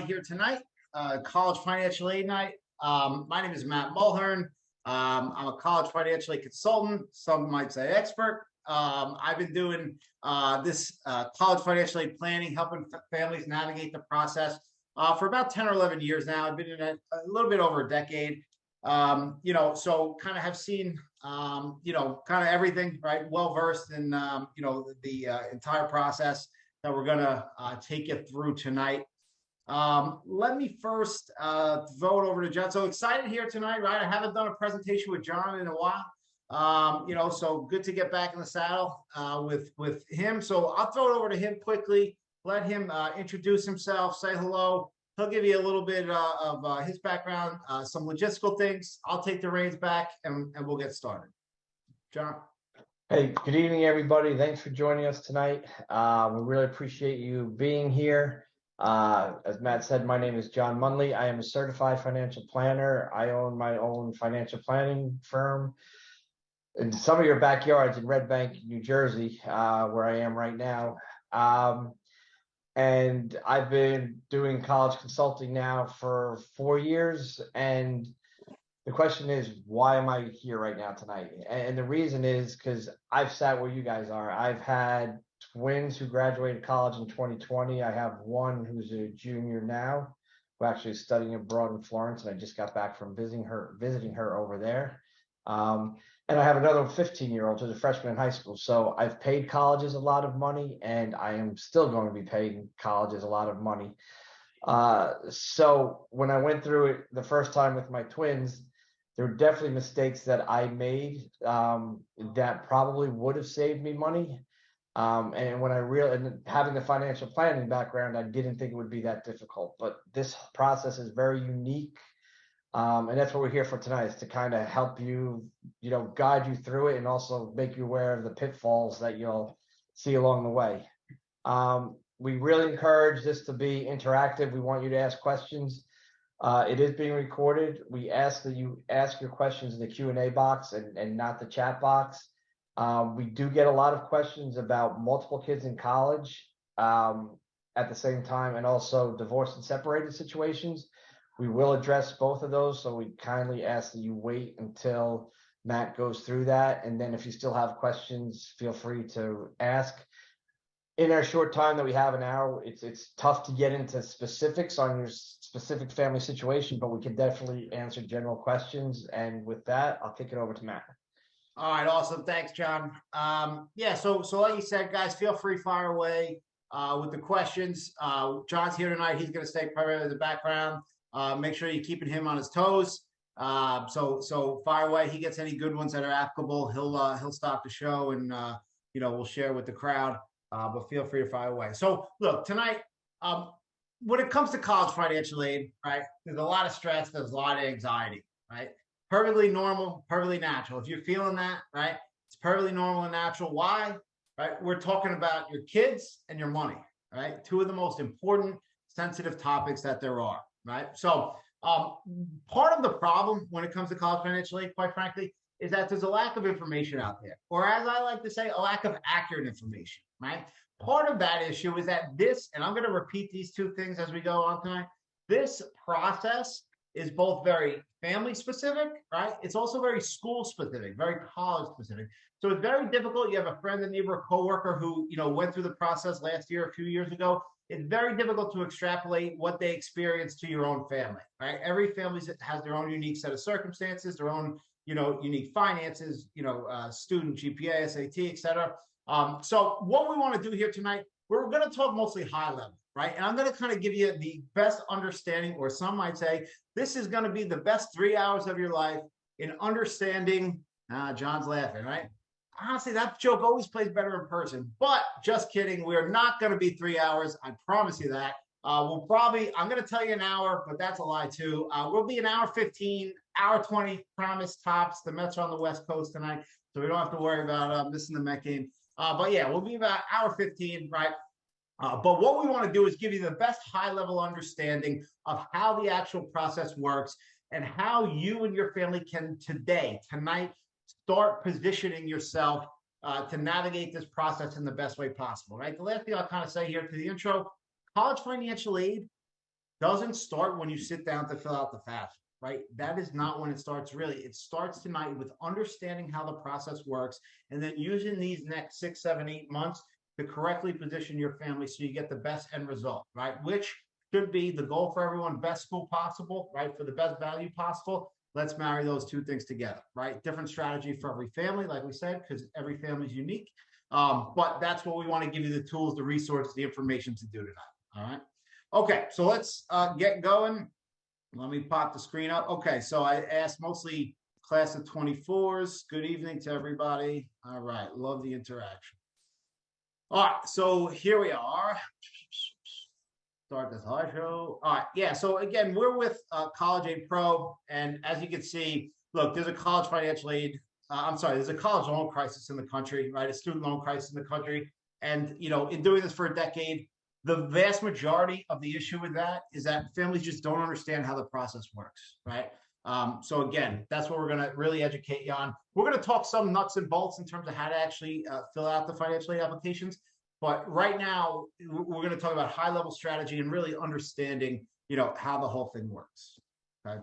here tonight, College Financial Aid Night. My name is Matt Mulhern. I'm a college financial aid consultant. Some might say expert. I've been doing this college financial aid planning, helping families navigate the process for about 10 or 11 years now. I've been in it a little bit over a decade. So kind of have seen, kind of everything, right? Well versed in, the entire process that we're going to take you through tonight. Let me first throw it over to John. So excited here tonight, right? I haven't done a presentation with John in a while. So good to get back in the saddle with him. So I'll throw it over to him quickly, let him introduce himself, say hello. He'll give you a little bit of his background, some logistical things. I'll take the reins back and we'll get started. John. Hey, good evening, everybody. Thanks for joining us tonight. We really appreciate you being here. As Matt said, my name is John Munley. I am a certified financial planner. I own my own financial planning firm in some of your backyards in Red Bank, New Jersey, where I am right now. And I've been doing college consulting now for 4 years. And the question is, why am I here right now tonight? And the reason is because I've sat where you guys are. I've had twins who graduated college in 2020. I have one who's a junior now, who actually is studying abroad in Florence, and I just got back from visiting her over there. And I have another 15-year-old who's a freshman in high school. So I've paid colleges a lot of money, and I am still going to be paying colleges a lot of money. So when I went through it the first time with my twins, there were definitely mistakes that I made that probably would have saved me money. And when and having the financial planning background, I didn't think it would be that difficult. But this process is very unique. And that's what we're here for tonight, is to kind of help you, guide you through it and also make you aware of the pitfalls that you'll see along the way. We really encourage this to be interactive. We want you to ask questions. It is being recorded. We ask that you ask your questions in the Q&A box and not the chat box. We do get a lot of questions about multiple kids in college at the same time, and also divorced and separated situations. We will address both of those, so we kindly ask that you wait until Matt goes through that. And then if you still have questions, feel free to ask. In our short time that we have, an hour, it's tough to get into specifics on your specific family situation, but we can definitely answer general questions. And with that, I'll kick it over to Matt. All right, awesome. Thanks, John. So like you said, guys, feel free, fire away with the questions. John's here tonight. He's going to stay primarily in the background. Make sure you're keeping him on his toes. So fire away. He gets any good ones that are applicable, he'll stop the show and we'll share with the crowd. But feel free to fire away. So look, tonight, when it comes to college financial aid, right, there's a lot of stress, there's a lot of anxiety, right? Perfectly normal, perfectly natural. If you're feeling that, right, it's perfectly normal and natural. Why? Right? We're talking about your kids and your money, right? Two of the most important, sensitive topics that there are, right? So part of the problem when it comes to college financial aid, quite frankly, is that there's a lack of information out there, or as I like to say, a lack of accurate information, right? Part of that issue is that and I'm going to repeat these two things as we go on tonight, this process is both very family specific, right? It's also very school specific, very college specific. So it's very difficult. You have a friend, a neighbor, a coworker who, went through the process last year, a few years ago. It's very difficult to extrapolate what they experienced to your own family, right? Every family has their own unique set of circumstances, their own, unique finances, student GPA, SAT, et cetera. So what we want to do here tonight, we're going to talk mostly high level, right? And I'm going to kind of give you the best understanding, or some might say, this is going to be the best 3 hours of your life in understanding. John's laughing, right? Honestly, that joke always plays better in person, but just kidding. We're not going to be 3 hours. I promise you that. I'm going to tell you an hour, but that's a lie too. We'll be an hour 15, hour 20, promise tops. The Mets are on the West Coast tonight, so we don't have to worry about missing the Met game. But yeah, we'll be about hour 15, right? But what we want to do is give you the best high-level understanding of how the actual process works and how you and your family can tonight, start positioning yourself to navigate this process in the best way possible, right? The last thing I'll kind of say here to the intro, college financial aid doesn't start when you sit down to fill out the FAFSA, right? That is not when it starts really. It starts tonight with understanding how the process works and then using these next 6, 7, 8 months to correctly position your family so you get the best end result, right? Which should be the goal for everyone, best school possible, right? For the best value possible. Let's marry those two things together, right? Different strategy for every family, like we said, because every family is unique. But that's what we want to give you the tools, the resources, the information to do tonight. All right. Okay, so let's get going. Let me pop the screen up. Okay, so I asked mostly class of 24s. Good evening to everybody. All right, love the interaction. All right, so here we are. Start this slideshow. All right, yeah, so again, we're with College Aid Pro, and as you can see, look, there's a college financial aid. There's a college loan crisis in the country, right? A student loan crisis in the country. And, you know, in doing this for a decade, the vast majority of the issue with that is that families just don't understand how the process works, right? So again, that's what we're going to really educate you on. We're going to talk some nuts and bolts in terms of how to actually fill out the financial aid applications. But right now, we're going to talk about high-level strategy and really understanding, you know, how the whole thing works. Okay.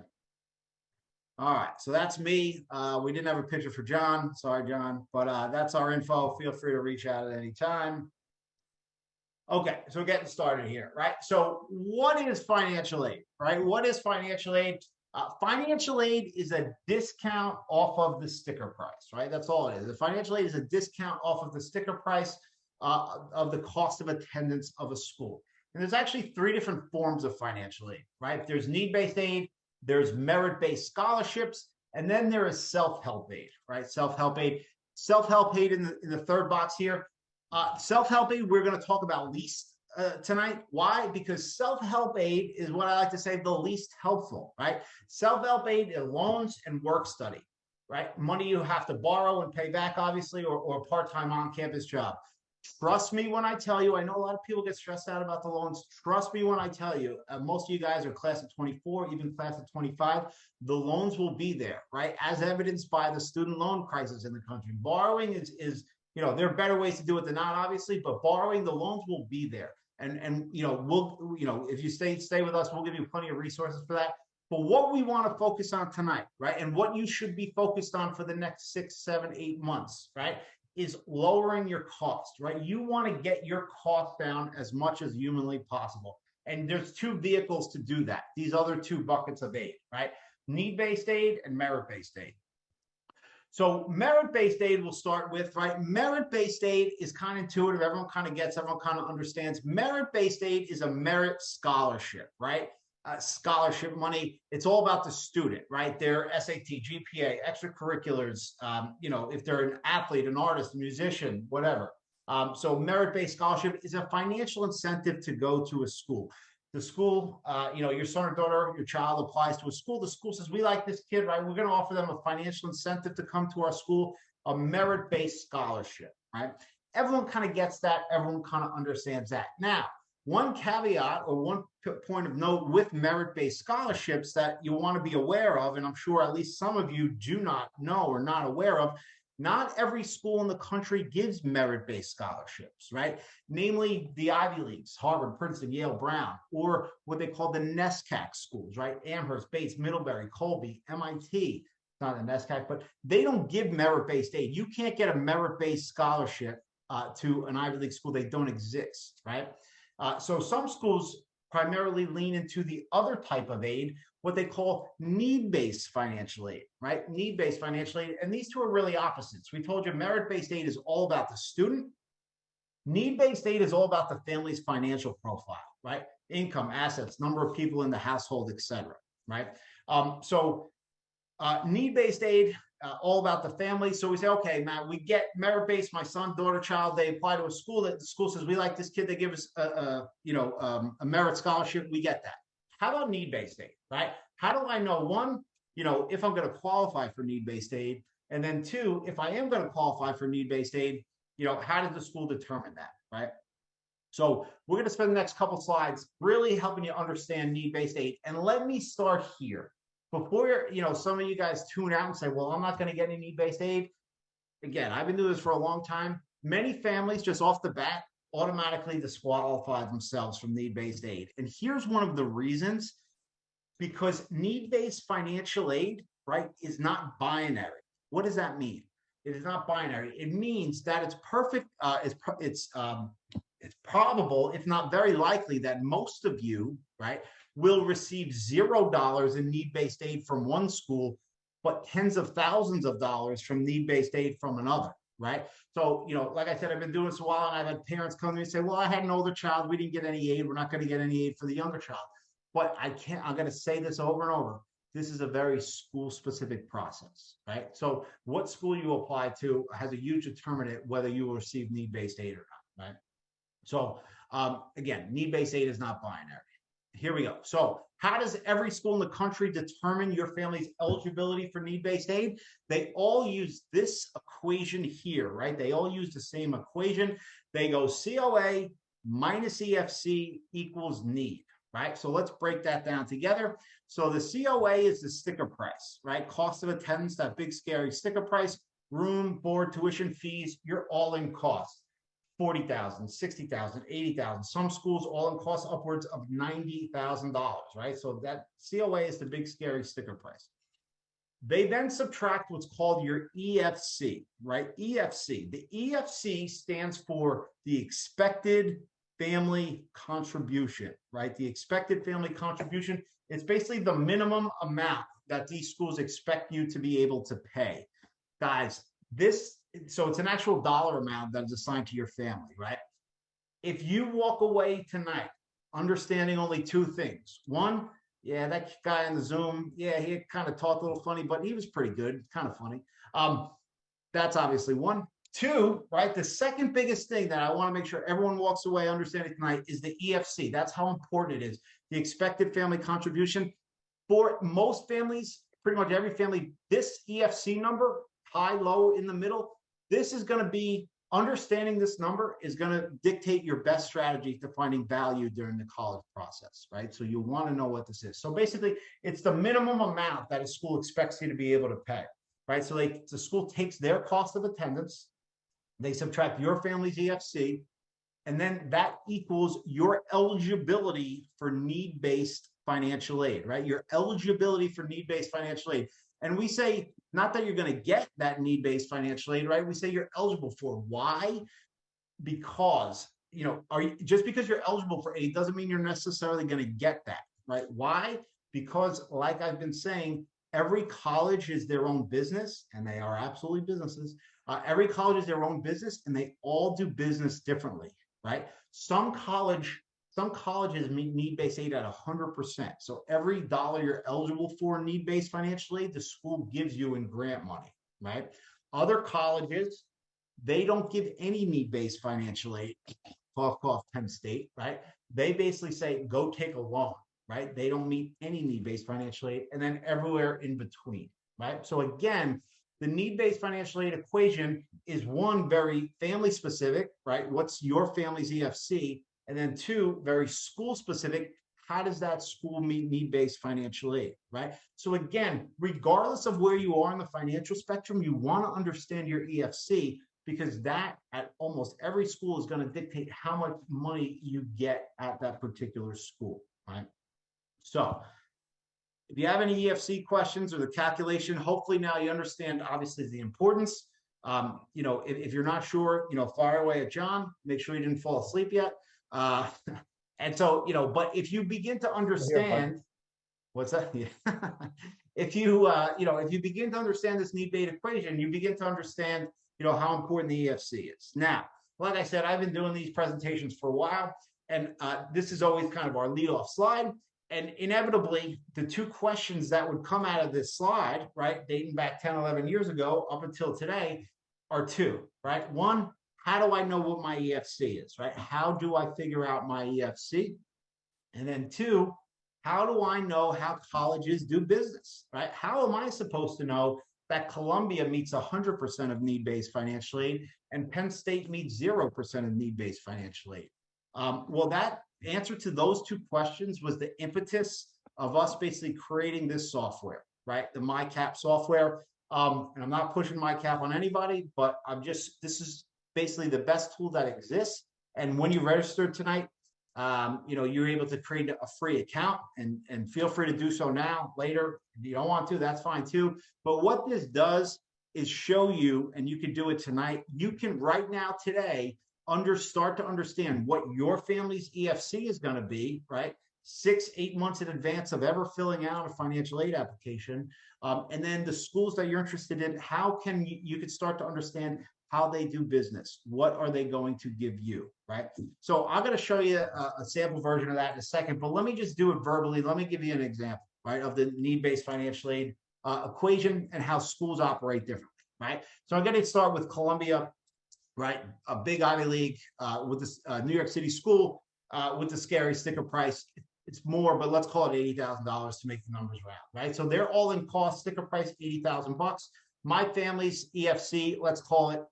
All right, so that's me. We didn't have a picture for John. Sorry, John, but that's our info. Feel free to reach out at any time. Okay, so we're getting started here, right? So what is financial aid, right? What is financial aid? Financial aid is a discount off of the sticker price, right? That's all it is. The financial aid is a discount off of the sticker price of the cost of attendance of a school. And there's actually 3 different forms of financial aid, right? There's need-based aid, there's merit-based scholarships, and then there is self-help aid, right? Self-help aid. Self-help aid in the third box here. Self-help aid, we're going to talk about least tonight. Why? Because self-help aid is what I like to say the least helpful, right? Self-help aid is loans and work study, right? Money you have to borrow and pay back, obviously, or a part-time on-campus job. Trust me when I tell you, I know a lot of people get stressed out about the loans. Trust me when I tell you, most of you guys are class of 24, even class of 25. The loans will be there, right? As evidenced by the student loan crisis in the country. Borrowing is you know, there are better ways to do it than not, obviously, but borrowing, the loans will be there. And you know, we'll, you know, if you stay with us, we'll give you plenty of resources for that. But what we want to focus on tonight, right? And what you should be focused on for the next 6, 7, 8 months, right? Is lowering your cost, right? You want to get your cost down as much as humanly possible. And there's 2 vehicles to do that. These other 2 buckets of aid, right? Need-based aid and merit-based aid. So merit-based aid we'll start with, right? Merit-based aid is kind of intuitive. Everyone kind of gets, everyone kind of understands. Merit-based aid is a merit scholarship, right? Scholarship money. It's all about the student, right? Their SAT, GPA, extracurriculars, you know, if they're an athlete, an artist, a musician, whatever. So merit-based scholarship is a financial incentive to go to a school. The school, you know, your son or daughter, your child applies to a school. The school says, we like this kid, right? We're going to offer them a financial incentive to come to our school, a merit-based scholarship, right? Everyone kind of gets that. Everyone kind of understands that. Now, one caveat or one point of note with merit-based scholarships that you want to be aware of, and I'm sure at least some of you do not know or not aware of, not every school in the country gives merit-based scholarships, right? Namely, the Ivy Leagues, Harvard, Princeton, Yale, Brown, or what they call the NESCAC schools, right? Amherst, Bates, Middlebury, Colby, MIT. It's not a NESCAC, but they don't give merit-based aid. You can't get a merit-based scholarship to an Ivy League school. They don't exist, right? So some schools primarily lean into the other type of aid, what they call need-based financial aid, right? Need-based financial aid. And these 2 are really opposites. We told you merit-based aid is all about the student. Need-based aid is all about the family's financial profile, right? Income, assets, number of people in the household, et cetera, right? Need-based aid, all about the family. So we say, okay, Matt, we get merit-based, my son, daughter, child, they apply to a school that the school says, we like this kid, they give us a merit scholarship, we get that. How about need-based aid, right? How do I know, 1, you know, if I'm going to qualify for need-based aid, and then 2, if I am going to qualify for need-based aid, you know, how did the school determine that, right? So we're going to spend the next couple slides really helping you understand need-based aid. And let me start here. Before, you know, some of you guys tune out and say, well, I'm not going to get any need-based aid. Again, I've been doing this for a long time. Many families just off the bat automatically disqualify themselves from need-based aid. And here's one of the reasons, because need-based financial aid, right, is not binary. What does that mean? It is not binary. It means that it's perfect, it's probable, if not very likely, that most of you, right, will receive $0 in need-based aid from one school, but tens of thousands of dollars from need-based aid from another, right? So, like I said, I've been doing this a while, and I've had parents come to me and say, well, I had an older child. We didn't get any aid. We're not going to get any aid for the younger child. But I'm going to say this over and over. This is a very school-specific process, right? So what school you apply to has a huge determinant whether you will receive need-based aid or not, right? So again, need-based aid is not binary. Here we go. So how does every school in the country determine your family's eligibility for need-based aid? They all use this equation here, right? They all use the same equation. They go COA minus EFC equals need, right? So let's break that down together. So the COA is the sticker price, right? Cost of attendance, that big scary sticker price, room, board, tuition, fees, your all-in cost. $40,000, $60,000, $80,000. Some schools all-in cost upwards of $90,000, right? So that COA is the big scary sticker price. They then subtract what's called your EFC, right? EFC. The EFC stands for the expected family contribution, right? The expected family contribution. It's basically the minimum amount that these schools expect you to be able to pay. Guys, so it's an actual dollar amount that is assigned to your family, right? If you walk away tonight understanding only two things. One, yeah, that guy in the Zoom, yeah, he kind of talked a little funny, but he was pretty good, kind of funny. That's obviously one. Two, right, the second biggest thing that I want to make sure everyone walks away understanding tonight is the EFC. That's how important it is. The expected family contribution. For most families, pretty much every family, this EFC number, high, low, in the middle, this is going to be, understanding this number is going to dictate your best strategy to finding value during the college process, right? So you want to know what this is. So basically, it's the minimum amount that a school expects you to be able to pay, right? So the school takes their cost of attendance, they subtract your family's EFC, and then that equals your eligibility for need-based financial aid, right? Your eligibility for need-based financial aid. And we say, not that you're going to get that need-based financial aid, right? We say you're eligible for. Why? Because, just because you're eligible for aid doesn't mean you're necessarily going to get that, right? Why? Because, like I've been saying, every college is their own business, and they are absolutely businesses. Every college is their own business, and they all do business differently, right? Some colleges meet need-based aid at 100%. So every dollar you're eligible for need-based financial aid, the school gives you in grant money, right? Other colleges, they don't give any need-based financial aid. Cough, cough, Penn State, right? They basically say, go take a loan, right? They don't meet any need-based financial aid, and then everywhere in between, right? So again, the need-based financial aid equation is one, very family-specific, right? What's your family's EFC? And then two, very school-specific, how does that school meet need-based financial aid, right? So again, regardless of where you are in the financial spectrum, you want to understand your EFC, because that at almost every school is going to dictate how much money you get at that particular school, right? So if you have any EFC questions or the calculation, hopefully now you understand, obviously, the importance. If you're not sure, fire away at John. Make sure you didn't fall asleep yet. And so, but if you begin to understand, what's that? If you begin to understand this need-based equation, you begin to understand, how important the EFC is. Now, like I said, I've been doing these presentations for a while, and this is always kind of our lead-off slide. And inevitably, the two questions that would come out of this slide, right, dating back 10, 11 years ago up until today, are two, right? One, how do I know what my EFC is, right? How do I figure out my EFC? And then two, how do I know how colleges do business, right? How am I supposed to know that Columbia meets 100% of need-based financial aid and Penn State meets 0% of need-based financial aid? Well, that answer to those two questions was the impetus of us basically creating this software, right? The MyCap software. And I'm not pushing MyCap on anybody, but this is basically the best tool that exists. And when you register tonight, you're able to create a free account, and feel free to do so now. Later, if you don't want to, that's fine too. But what this does is show you, and you can do it tonight. You can right now today start to understand what your family's EFC is going to be, right? 6-8 months in advance of ever filling out a financial aid application. And then the schools that you're interested in, how can you can start to understand how they do business. What are they going to give you, right? So I'm going to show you a sample version of that in a second, but let me just do it verbally. Let me give you an example, right, of the need-based financial aid equation and how schools operate differently, right? So I'm going to start with Columbia, right? A big Ivy League with this New York City school with the scary sticker price. It's more, but let's call it $80,000 to make the numbers round, right? So they're all in cost, sticker price $80,000. My family's EFC, let's call it,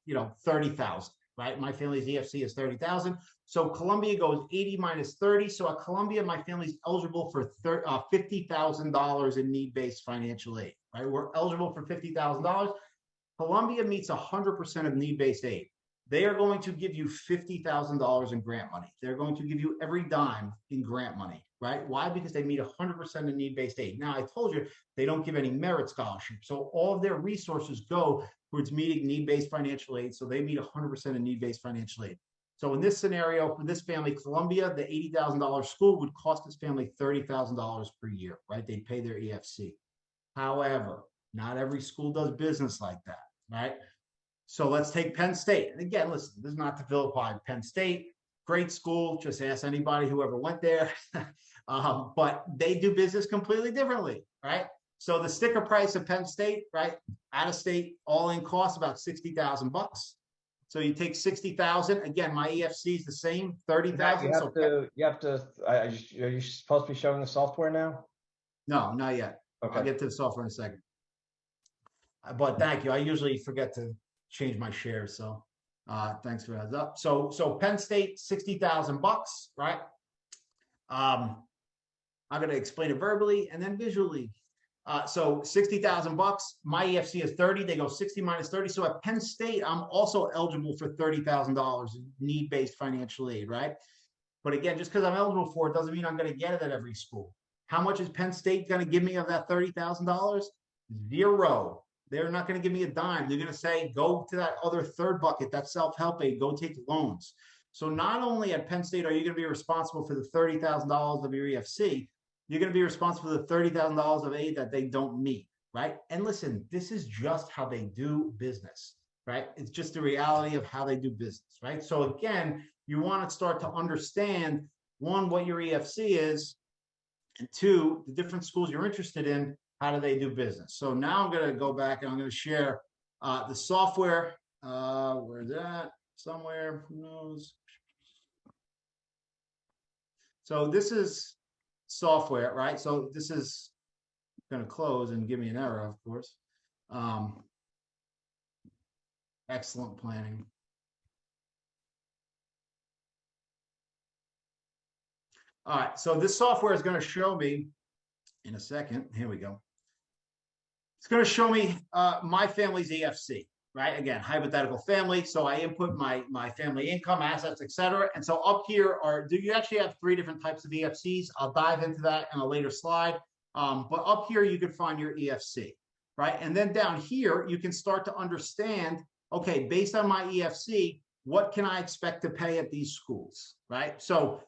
30,000, right? My family's EFC is 30,000. So Columbia goes 80 minus 30. So at Columbia, my family's eligible for $50,000 in need-based financial aid, right? We're eligible for $50,000. Columbia meets 100% of need-based aid. They are going to give you $50,000 in grant money. They're going to give you every dime in grant money, right? Why? Because they meet 100% of need-based aid. Now, I told you they don't give any merit scholarship. So all of their resources go towards meeting need-based financial aid. So they meet 100% of need-based financial aid. So in this scenario, for this family, Columbia, the $80,000 school would cost this family $30,000 per year, right? They pay their EFC. However, not every school does business like that, right? So let's take Penn State. And again, listen, this is not to vilify Penn State. Great school. Just ask anybody who ever went there. But they do business completely differently, right? So the sticker price of Penn State, right? Out of state, all in cost about $60,000. So you take 60,000. Again, my EFC is the same, 30,000. You have to. Are you supposed to be showing the software now? No, not yet. Okay. I'll get to the software in a second. But thank you. I usually forget to change my shares, so thanks for the heads up. So Penn State, $60,000, right? I'm going to explain it verbally and then visually. So $60,000. My EFC is 30. They go 60 minus 30. So at Penn State, I'm also eligible for $30,000 in need-based financial aid, right? But again, just because I'm eligible for it doesn't mean I'm going to get it at every school. How much is Penn State going to give me of that $30,000? Zero. They're not going to give me a dime. They're going to say, go to that other third bucket, that self-help aid, go take loans. So not only at Penn State are you going to be responsible for the $30,000 of your EFC, you're going to be responsible for the $30,000 of aid that they don't meet, right? And listen, this is just how they do business, right? It's just the reality of how they do business, right? So again, you want to start to understand, one, what your EFC is, and two, the different schools you're interested in. How do they do business? So now I'm going to go back and I'm going to share the software. Where's that? Somewhere, who knows? So this is software, right? So this is going to close and give me an error, of course. Excellent planning. All right, so this software is going to show me in a second. Here we go. It's going to show me my family's EFC, right? Again, hypothetical family. So I input my family income, assets, etc. And so up here do you actually have 3 different types of EFCs? I'll dive into that in a later slide. But up here, you can find your EFC, right? And then down here, you can start to understand, okay, based on my EFC, what can I expect to pay at these schools, right? So,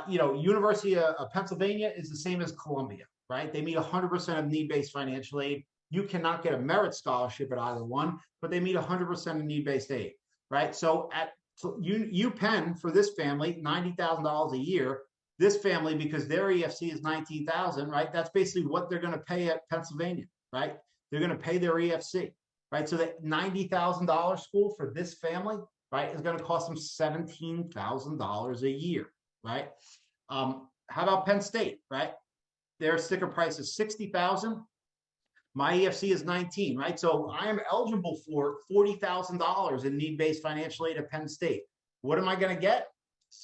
University of Pennsylvania is the same as Columbia, right? They meet 100% of need-based financial aid. You cannot get a merit scholarship at either one, but they meet 100% of need-based aid, right? So at UPenn, for this family, $90,000 a year. This family, because their EFC is $19,000, right? That's basically what they're going to pay at Pennsylvania, right? They're going to pay their EFC, right? So that $90,000 school for this family, right, is going to cost them $17,000 a year, right? How about Penn State, right? Their sticker price is $60,000. My EFC is 19, right? So I am eligible for $40,000 in need-based financial aid at Penn State. What am I going to get?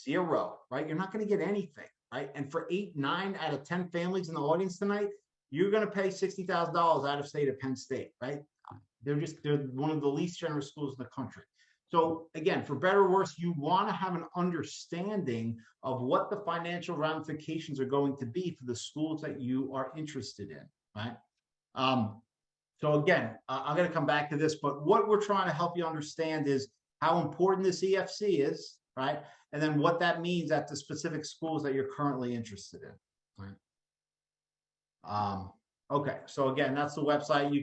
Zero, right? You're not going to get anything, right? And for 8, 9 out of 10 families in the audience tonight, you're going to pay $60,000 out of state at Penn State, right? They're one of the least generous schools in the country. So again, for better or worse, you want to have an understanding of what the financial ramifications are going to be for the schools that you are interested in, right? So again, I'm going to come back to this, but what we're trying to help you understand is how important this EFC is, right? And then what that means at the specific schools that you're currently interested in, right? Okay, so again, that's the website.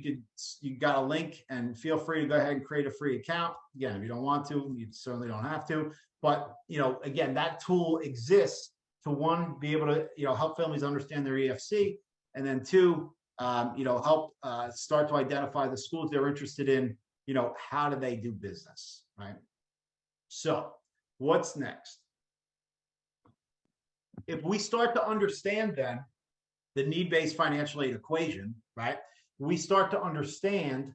You got a link, and feel free to go ahead and create a free account. Again, if you don't want to, you certainly don't have to. But again, that tool exists to, one, be able to help families understand their EFC, and then two, help start to identify the schools they're interested in. How do they do business, right? So what's next? If we start to understand then the need-based financial aid equation, right? We start to understand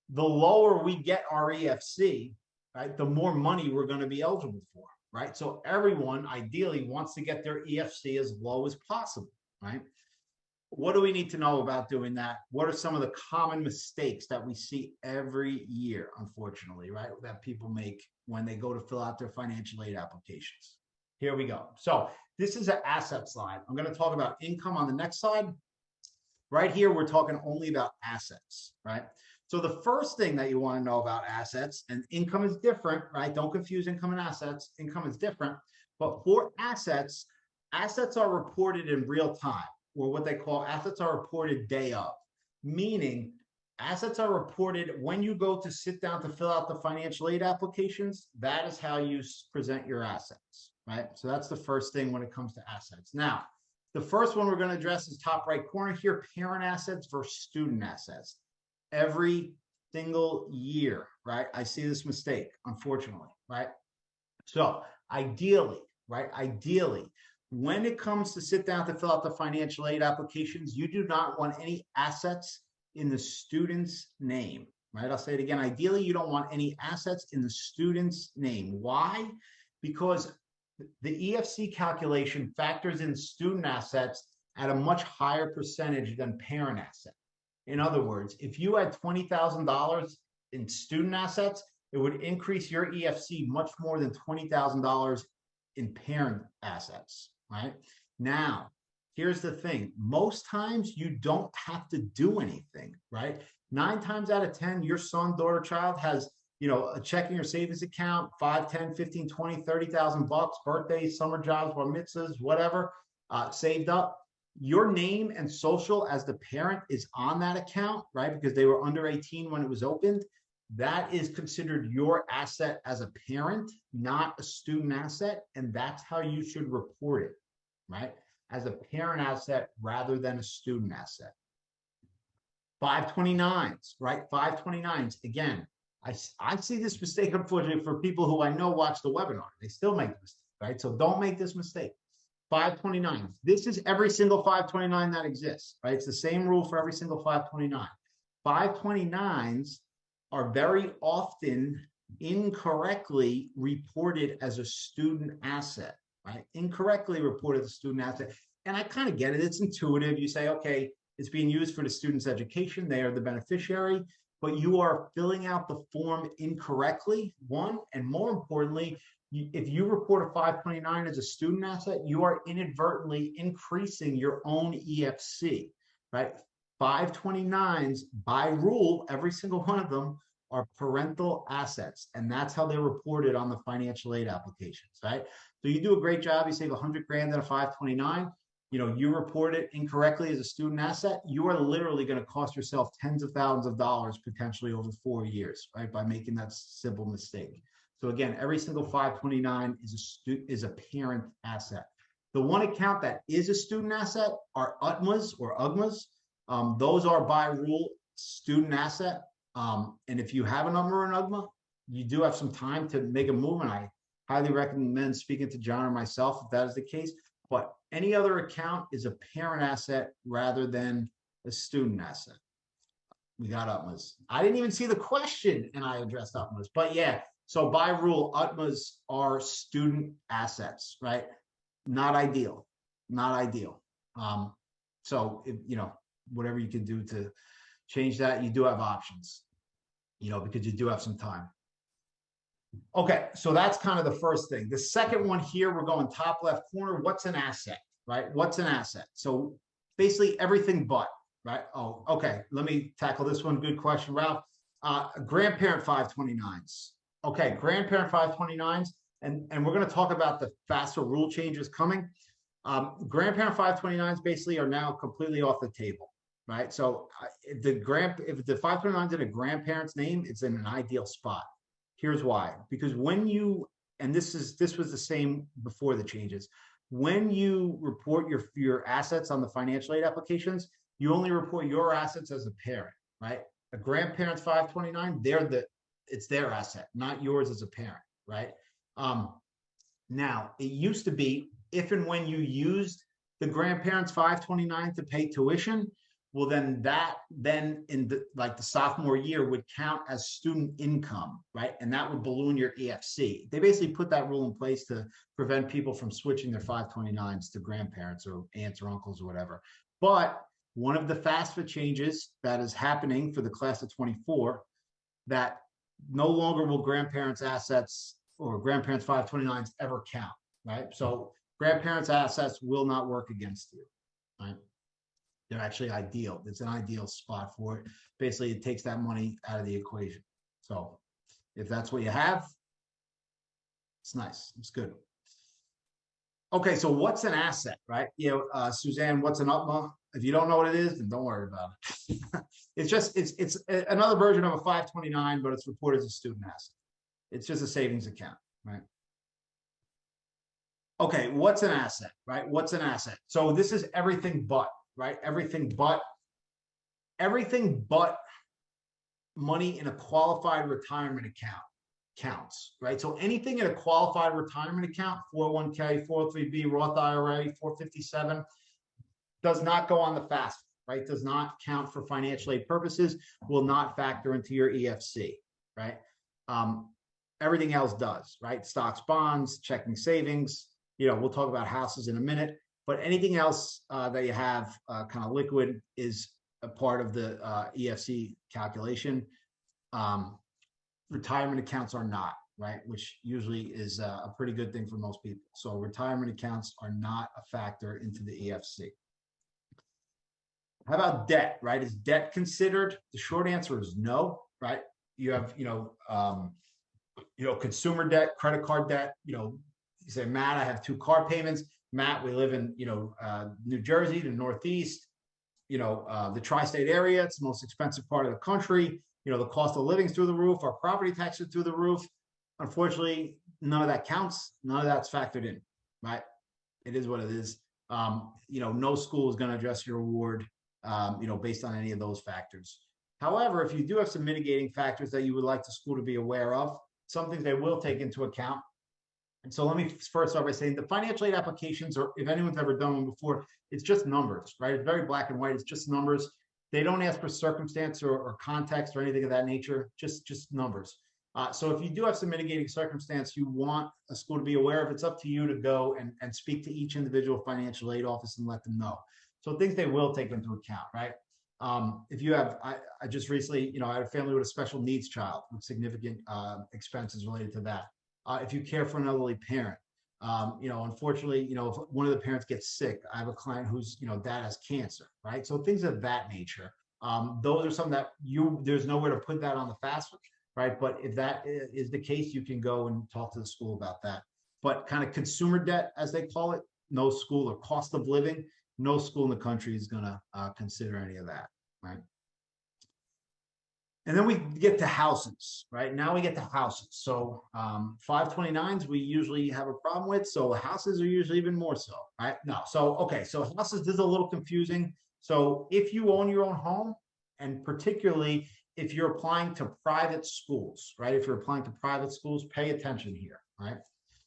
the lower we get our EFC, right, the more money we're going to be eligible for, right? So everyone ideally wants to get their EFC as low as possible, right? What do we need to know about doing that? What are some of the common mistakes that we see every year, unfortunately, right, that people make when they go to fill out their financial aid applications? Here we go. So this is an asset slide. I'm going to talk about income on the next slide. Right here, we're talking only about assets, right? So the first thing that you want to know about assets, and income is different, right? Don't confuse income and assets. Income is different. But for assets, assets are reported in real time, or what they call assets are reported day of, meaning assets are reported when you go to sit down to fill out the financial aid applications. That is how you present your assets, right? So that's the first thing when it comes to assets. Now, the first one we're going to address is top right corner here, parent assets versus student assets. Every single year, right? I see this mistake, unfortunately, right? So ideally, right? Ideally, when it comes to sit down to fill out the financial aid applications, you do not want any assets in the student's name, right? I'll say it again. Ideally, you don't want any assets in the student's name. Why? Because the EFC calculation factors in student assets at a much higher percentage than parent assets. In other words, if you had $20,000 in student assets, it would increase your EFC much more than $20,000 in parent assets, right? Now, here's the thing. Most times you don't have to do anything, right? 9 times out of 10, your son, daughter, child has a checking or savings account, 5, 10, 15, 20, 30,000 bucks, birthdays, summer jobs, bar mitzvahs, whatever, saved up. Your name and social as the parent is on that account, right? Because they were under 18 when it was opened. That is considered your asset as a parent, not a student asset. And that's how you should report it, right? As a parent asset rather than a student asset. 529s, right? 529s, again, I see this mistake, unfortunately, for people who I know watch the webinar. They still make the mistake, right? So don't make this mistake. 529s. This is every single 529 that exists, right? It's the same rule for every single 529. 529s are very often incorrectly reported as a student asset, right? Incorrectly reported as a student asset. And I kind of get it. It's intuitive. You say, okay, it's being used for the student's education. They are the beneficiary, but you are filling out the form incorrectly, one, and more importantly, if you report a 529 as a student asset, you are inadvertently increasing your own EFC, right? 529s, by rule, every single one of them are parental assets, and that's how they're reported on the financial aid applications, right? So you do a great job. You save 100 grand in a 529. You report it incorrectly as a student asset, you are literally going to cost yourself tens of thousands of dollars potentially over 4 years, right? By making that simple mistake. So again, every single 529 is a parent asset. The one account that is a student asset are UTMAs or UGMAs. Those are by rule student asset. And if you have an UTMA or an UGMA, you do have some time to make a move. And I highly recommend speaking to John or myself if that is the case. But any other account is a parent asset rather than a student asset. We got UTMAs. I didn't even see the question and I addressed UTMAs. But yeah, so by rule, UTMAs are student assets, right? Not ideal. Not ideal. So, whatever you can do to change that, you do have options, because you do have some time. Okay, so that's kind of the first thing. The second one here, we're going top left corner. What's an asset, right? What's an asset? So basically everything but, right? Oh, okay. Let me tackle this one. Good question, Ralph. Grandparent 529s. Okay, grandparent 529s, and we're going to talk about the FAFSA rule changes coming. Grandparent 529s basically are now completely off the table, right? So if the 529 is in a grandparent's name, it's in an ideal spot. Here's why. Because when you, and this was the same before the changes, when you report your assets on the financial aid applications, you only report your assets as a parent, right? A grandparent's 529, it's their asset, not yours as a parent, right? Now it used to be if and when you used the grandparent's 529 to pay tuition, well, then in the sophomore year would count as student income, right? And that would balloon your EFC. They basically put that rule in place to prevent people from switching their 529s to grandparents or aunts or uncles or whatever. But one of the FAFSA changes that is happening for the class of 24, that no longer will grandparents' assets or grandparents' 529s ever count, right? So grandparents' assets will not work against you, right? They're actually ideal. It's an ideal spot for it. Basically, it takes that money out of the equation. So if that's what you have, it's nice. It's good. Okay, so what's an asset, right? Suzanne, what's an UTMA? If you don't know what it is, then don't worry about it. it's another version of a 529, but it's reported as a student asset. It's just a savings account, right? Okay, what's an asset, right? What's an asset? So this is everything but, right? Everything but money in a qualified retirement account counts, right? So anything in a qualified retirement account, 401k, 403b, Roth IRA, 457, does not go on the FAFSA, right? Does not count for financial aid purposes, will not factor into your EFC, right? Everything else does, right? Stocks, bonds, checking, savings. We'll talk about houses in a minute, but anything else that you have kind of liquid is a part of the EFC calculation. Retirement accounts are not, right? Which usually is a pretty good thing for most people. So retirement accounts are not a factor into the EFC. How about debt, right? Is debt considered? The short answer is no, right? You have, consumer debt, credit card debt. You say, Matt, I have 2 car payments. Matt, we live in, New Jersey, the Northeast, the tri-state area. It's the most expensive part of the country. The cost of living is through the roof. Our property taxes are through the roof. Unfortunately, none of that counts. None of that's factored in, right? It is what it is. No school is going to address your award, based on any of those factors. However, if you do have some mitigating factors that you would like the school to be aware of, some things they will take into account. And so let me first start by saying the financial aid applications, or if anyone's ever done one before, it's just numbers, right? It's very black and white. It's just numbers. They don't ask for circumstance or context or anything of that nature, just numbers. So if you do have some mitigating circumstance you want a school to be aware of, it's up to you to go and speak to each individual financial aid office and let them know. So things they will take into account, right? If you have, I just recently, I had a family with a special needs child with significant expenses related to that. If you care for an elderly parent, unfortunately, if one of the parents gets sick, I have a client whose, dad has cancer, right? So things of that nature. Those are some that there's nowhere to put that on the FAFSA, right? But if that is the case, you can go and talk to the school about that. But kind of consumer debt, as they call it, no school, or cost of living, no school in the country is going to consider any of that, right? And then we get to houses, right? Now we get to houses. So 529s we usually have a problem with. So houses are usually even more so, right? No. So, okay. So houses, this is a little confusing. So if you own your own home, and particularly if you're applying to private schools, right? If you're applying to private schools, pay attention here, right?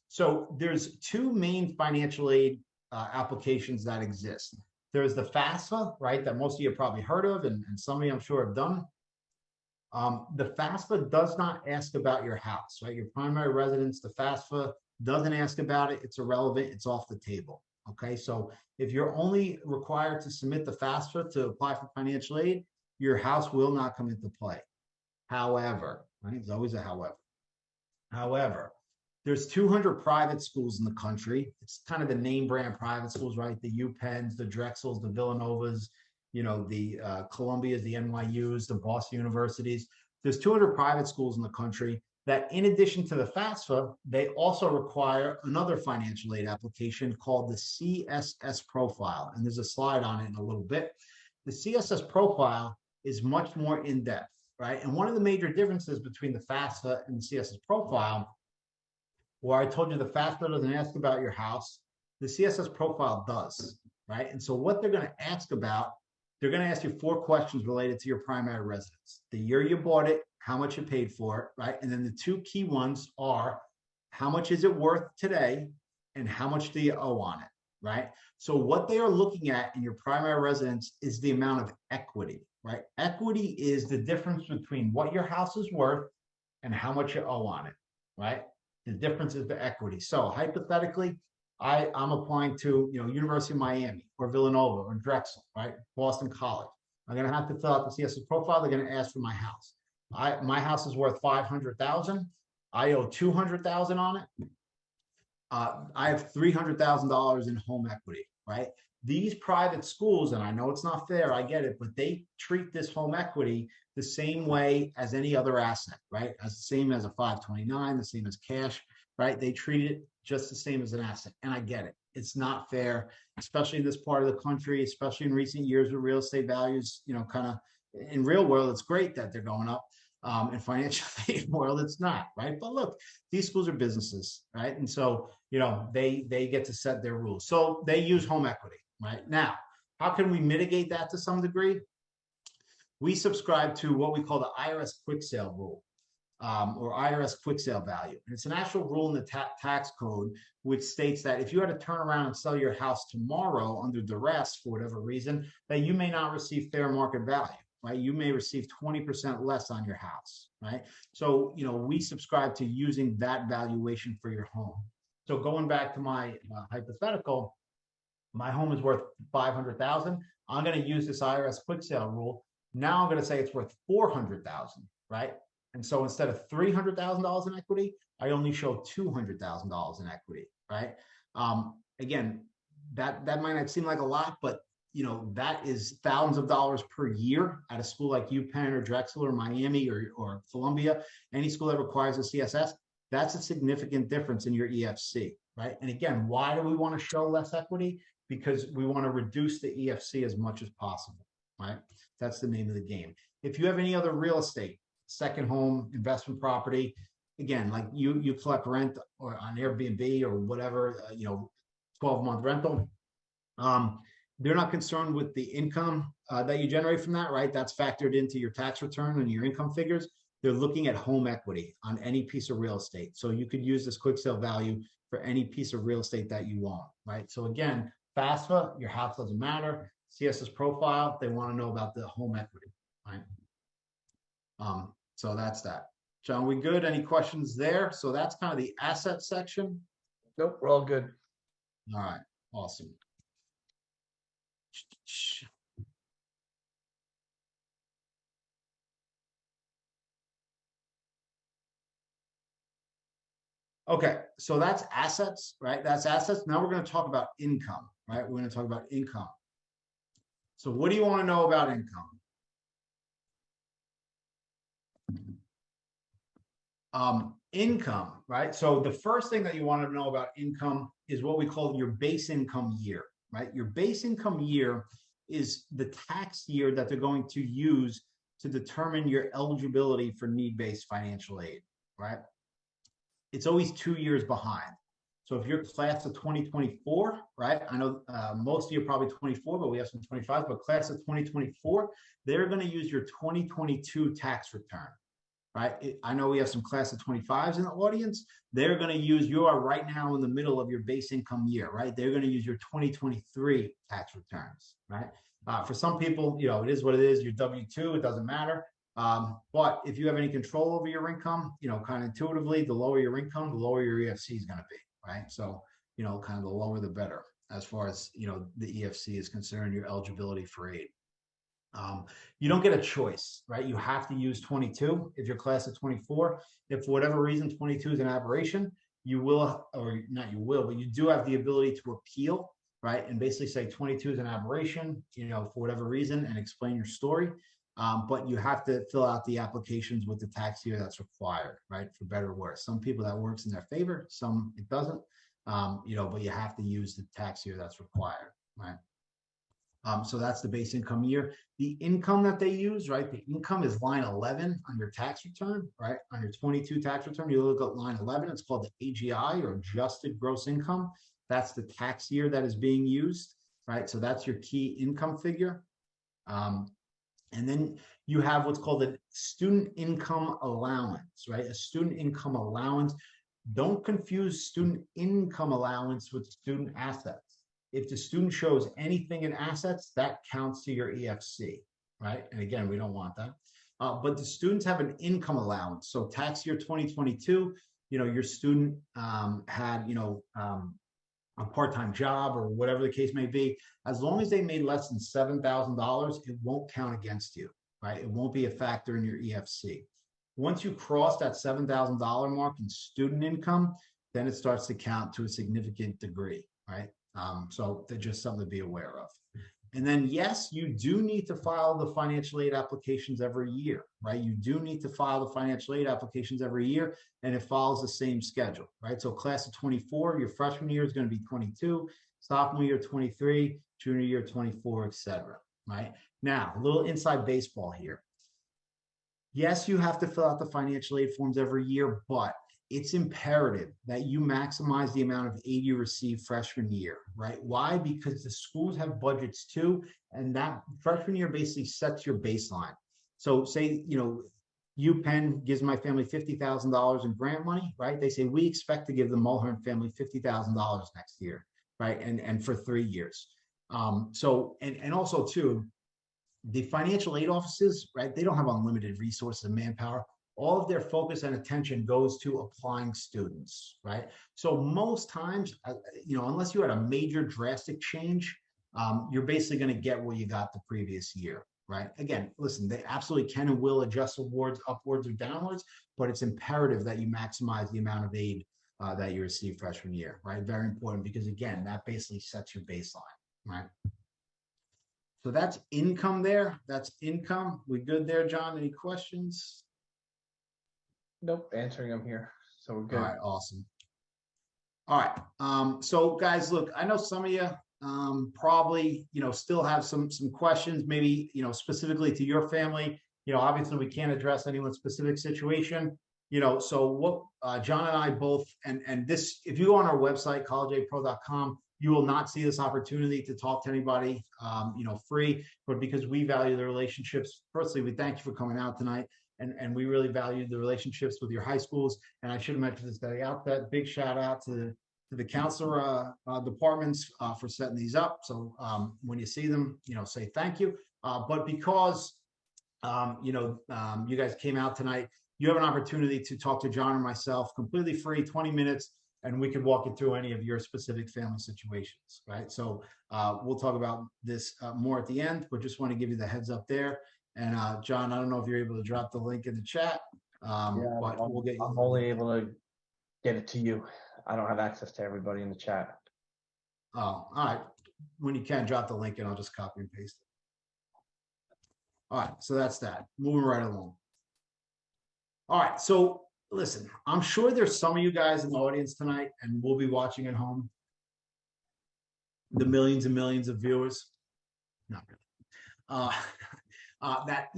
So there's 2 main financial aid applications that exist. There's the FAFSA, right? That most of you have probably heard of, and some of you I'm sure have done. The FAFSA does not ask about your house, right? Your primary residence, the FAFSA doesn't ask about it. It's irrelevant. It's off the table. Okay. So if you're only required to submit the FAFSA to apply for financial aid, your house will not come into play. However, right? There's always a however. However, there's 200 private schools in the country. It's kind of the name brand private schools, right? The UPenns, the Drexels, the Villanovas, the Columbias, the NYUs, the Boston universities. There's 200 private schools in the country that, in addition to the FAFSA, they also require another financial aid application called the CSS profile. And there's a slide on it in a little bit. The CSS profile is much more in depth, right? And one of the major differences between the FAFSA and the CSS profile, where I told you the FAFSA doesn't ask about your house, the CSS profile does, right? And so what they're going to ask about, they're going to ask you 4 questions related to your primary residence: the year you bought it, how much you paid for it, right? And then the 2 key ones are how much is it worth today and how much do you owe on it, right? So what they are looking at in your primary residence is the amount of equity, right? Equity is the difference between what your house is worth and how much you owe on it, right? The difference is the equity. So hypothetically, I'm applying to University of Miami or Villanova or Drexel, right? Boston College. I'm going to have to fill out the CSS profile. They're going to ask for my house. My house is worth $500,000. I owe $200,000 on it. I have $300,000 in home equity, right? These private schools, and I know it's not fair, I get it, but they treat this home equity the same way as any other asset, right? As the same as a 529, the same as cash, right? They treat it just the same as an asset, and I get it. It's not fair, especially in this part of the country, especially in recent years with real estate values, kind of in real world, it's great that they're going up. In financial aid world, it's not, right? But look, these schools are businesses, right? And so, they get to set their rules. So they use home equity, right? Now, how can we mitigate that to some degree? We subscribe to what we call the IRS quick sale rule, or IRS quick sale value. And it's an actual rule in the tax code, which states that if you had to turn around and sell your house tomorrow under duress for whatever reason, that you may not receive fair market value, right? You may receive 20% less on your house, right? So, we subscribe to using that valuation for your home. So going back to my hypothetical, my home is worth $500,000. I'm going to use this IRS quick sale rule. Now I'm going to say it's worth $400,000, right? And so instead of $300,000 in equity, I only show $200,000 in equity, right? Again, that might not seem like a lot, but that is thousands of dollars per year at a school like UPenn or Drexel or Miami or Columbia, any school that requires a CSS. That's a significant difference in your EFC, right? And again, why do we want to show less equity? Because we want to reduce the EFC as much as possible, right? That's the name of the game. If you have any other real estate, second home, investment property, again, like you collect rent or on Airbnb or whatever, 12-month rental, they're not concerned with the income that you generate from that, right? That's factored into your tax return and your income figures. They're looking at home equity on any piece of real estate. So you could use this quick sale value for any piece of real estate that you want, right? So again, FAFSA, your house doesn't matter. CSS profile, they want to know about the home equity, right? So that's that. John, we good? Any questions there? So that's kind of the asset section. Nope, we're all good. All right, awesome. Okay, so that's assets, right? That's assets. Now we're going to talk about income, right? We're going to talk about income. So what do you want to know about income? Income, right? So the first thing that you want to know about income is what we call your base income year, right? Your base income year is the tax year that they're going to use to determine your eligibility for need-based financial aid, right? It's always 2 years behind. So if you're class of 2024, right? I know most of you are probably 24, but we have some 25s, but class of 2024, they're going to use your 2022 tax return, right? I know we have some class of 25s in the audience. They're going to use, you are right now in the middle of your base income year, right? They're going to use your 2023 tax returns, right? For some people, it is what it is. Your W-2, it doesn't matter. But if you have any control over your income, kind of intuitively, the lower your income, the lower your EFC is going to be, right? So, kind of the lower the better as far as, the EFC is concerned, your eligibility for aid. You don't get a choice, right? You have to use 22 if you're class of 24. If for whatever reason 22 is an aberration, you will, or not you will, but you do have the ability to appeal, right? And basically say 22 is an aberration, for whatever reason, and explain your story. But you have to fill out the applications with the tax year that's required, right? For better or worse. Some people that works in their favor, some it doesn't, but you have to use the tax year that's required, right? So that's the base income year. The income that they use, right? The income is line 11 on your tax return, right? On your 22 tax return, you look at line 11. It's called the AGI, or adjusted gross income. That's the tax year that is being used, right? So that's your key income figure. And then you have what's called a student income allowance, right? A student income allowance. Don't confuse student income allowance with student assets. If the student shows anything in assets, that counts to your EFC, right? And again, we don't want that. But the students have an income allowance. So tax year 2022, your student had, a part-time job or whatever the case may be. As long as they made less than $7,000, it won't count against you, right? It won't be a factor in your EFC. Once you cross that $7,000 mark in student income, then it starts to count to a significant degree, right? So they're just something to be aware of. And then, yes, you do need to file the financial aid applications every year, right? You do need to file the financial aid applications every year, and it follows the same schedule, right? So class of 24, your freshman year is going to be 22, sophomore year 23, junior year 24, etc. Right? Now, a little inside baseball here. Yes, you have to fill out the financial aid forms every year, but it's imperative that you maximize the amount of aid you receive freshman year, right? Why? Because the schools have budgets too, and that freshman year basically sets your baseline. So say, UPenn gives my family $50,000 in grant money, right? They say, we expect to give the Mulhern family $50,000 next year, right? And for 3 years. And also too, the financial aid offices, right? They don't have unlimited resources and manpower. All of their focus and attention goes to applying students, right? So most times, unless you had a major drastic change, you're basically going to get what you got the previous year, right? Again, listen, they absolutely can and will adjust awards upwards or downwards, but it's imperative that you maximize the amount of aid that you receive freshman year, right? Very important, because again, that basically sets your baseline, right? So that's income there. That's income. We good there, John? Any questions? Nope, answering them here. So we're good. All right, awesome. All right. So guys, look, I know some of you probably, still have some questions, maybe, specifically to your family. Obviously we can't address anyone's specific situation. So what John and I both, and this, if you go on our website, collegeaidpro.com, you will not see this opportunity to talk to anybody, free, but because we value the relationships. Firstly, we thank you for coming out tonight. And we really value the relationships with your high schools. And I should have mentioned this at the outset. Big shout out to the counselor departments for setting these up. So when you see them, say thank you. But because you guys came out tonight, you have an opportunity to talk to John or myself completely free, 20 minutes, and we could walk you through any of your specific family situations, right? So we'll talk about this more at the end, but just want to give you the heads up there. And John, I don't know if you're able to drop the link in the chat, but we'll get you. I'm only able to get it to you. I don't have access to everybody in the chat. Oh, all right. When you can, drop the link and I'll just copy and paste it. All right, so that's that. Moving right along. All right, so listen, I'm sure there's some of you guys in the audience tonight, and we'll be watching at home. The millions and millions of viewers. Not really. That,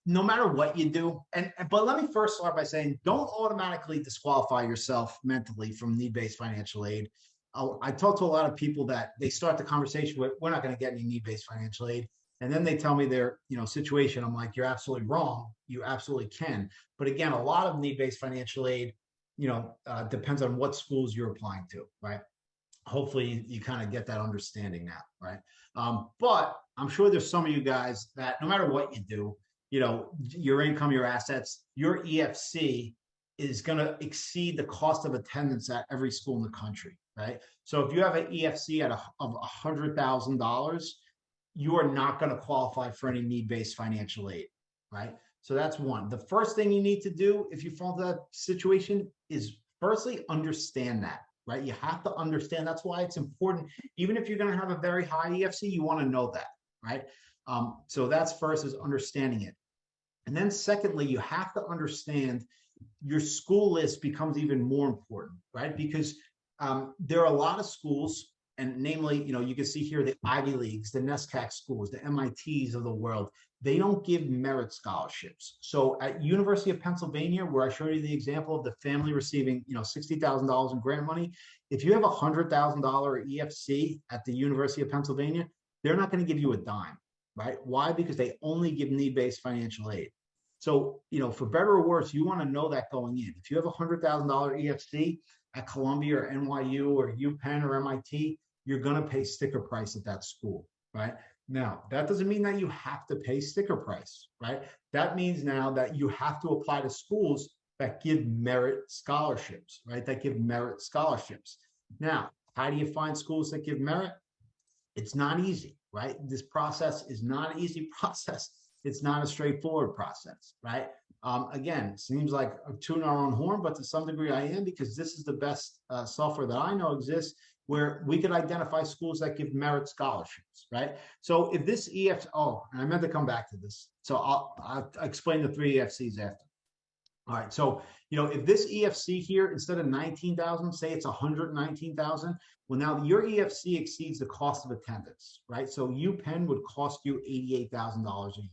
no matter what you do, but let me first start by saying, don't automatically disqualify yourself mentally from need-based financial aid. I talk to a lot of people that they start the conversation with, we're not going to get any need-based financial aid. And then they tell me their, situation. I'm like, you're absolutely wrong. You absolutely can. But again, a lot of need-based financial aid, depends on what schools you're applying to, right? Hopefully you kind of get that understanding now, right? But I'm sure there's some of you guys that no matter what you do, your income, your assets, your EFC is going to exceed the cost of attendance at every school in the country, right? So if you have an EFC of $100,000, you are not going to qualify for any need-based financial aid, right? So that's one. The first thing you need to do if you fall into that situation is firstly understand that, right? You have to understand. That's why it's important. Even if you're going to have a very high EFC, you want to know that, right? So that's first, is understanding it. And then secondly, you have to understand your school list becomes even more important, right? Because there are a lot of schools, and namely, you can see here the Ivy Leagues, the NESCAC schools, the MITs of the world. They don't give merit scholarships. So at University of Pennsylvania, where I showed you the example of the family receiving, $60,000 in grant money, if you have a $100,000 EFC at the University of Pennsylvania, they're not going to give you a dime, right? Why? Because they only give need-based financial aid. So, for better or worse, you want to know that going in. If you have a $100,000 EFC at Columbia or NYU or UPenn or MIT, you're going to pay sticker price at that school, right? Now, that doesn't mean that you have to pay sticker price, right? That means now that you have to apply to schools that give merit scholarships, right? That give merit scholarships. Now, how do you find schools that give merit? It's not easy, right? This process is not an easy process. It's not a straightforward process, right? Again, seems like tooting our own horn, but to some degree I am, because this is the best software that I know exists where we could identify schools that give merit scholarships, right? So if this and I meant to come back to this. So I'll explain the 3 EFCs after. All right, so if this EFC here, instead of 19,000, say it's 119,000, well, now your EFC exceeds the cost of attendance, right? So UPenn would cost you $88,000 a year,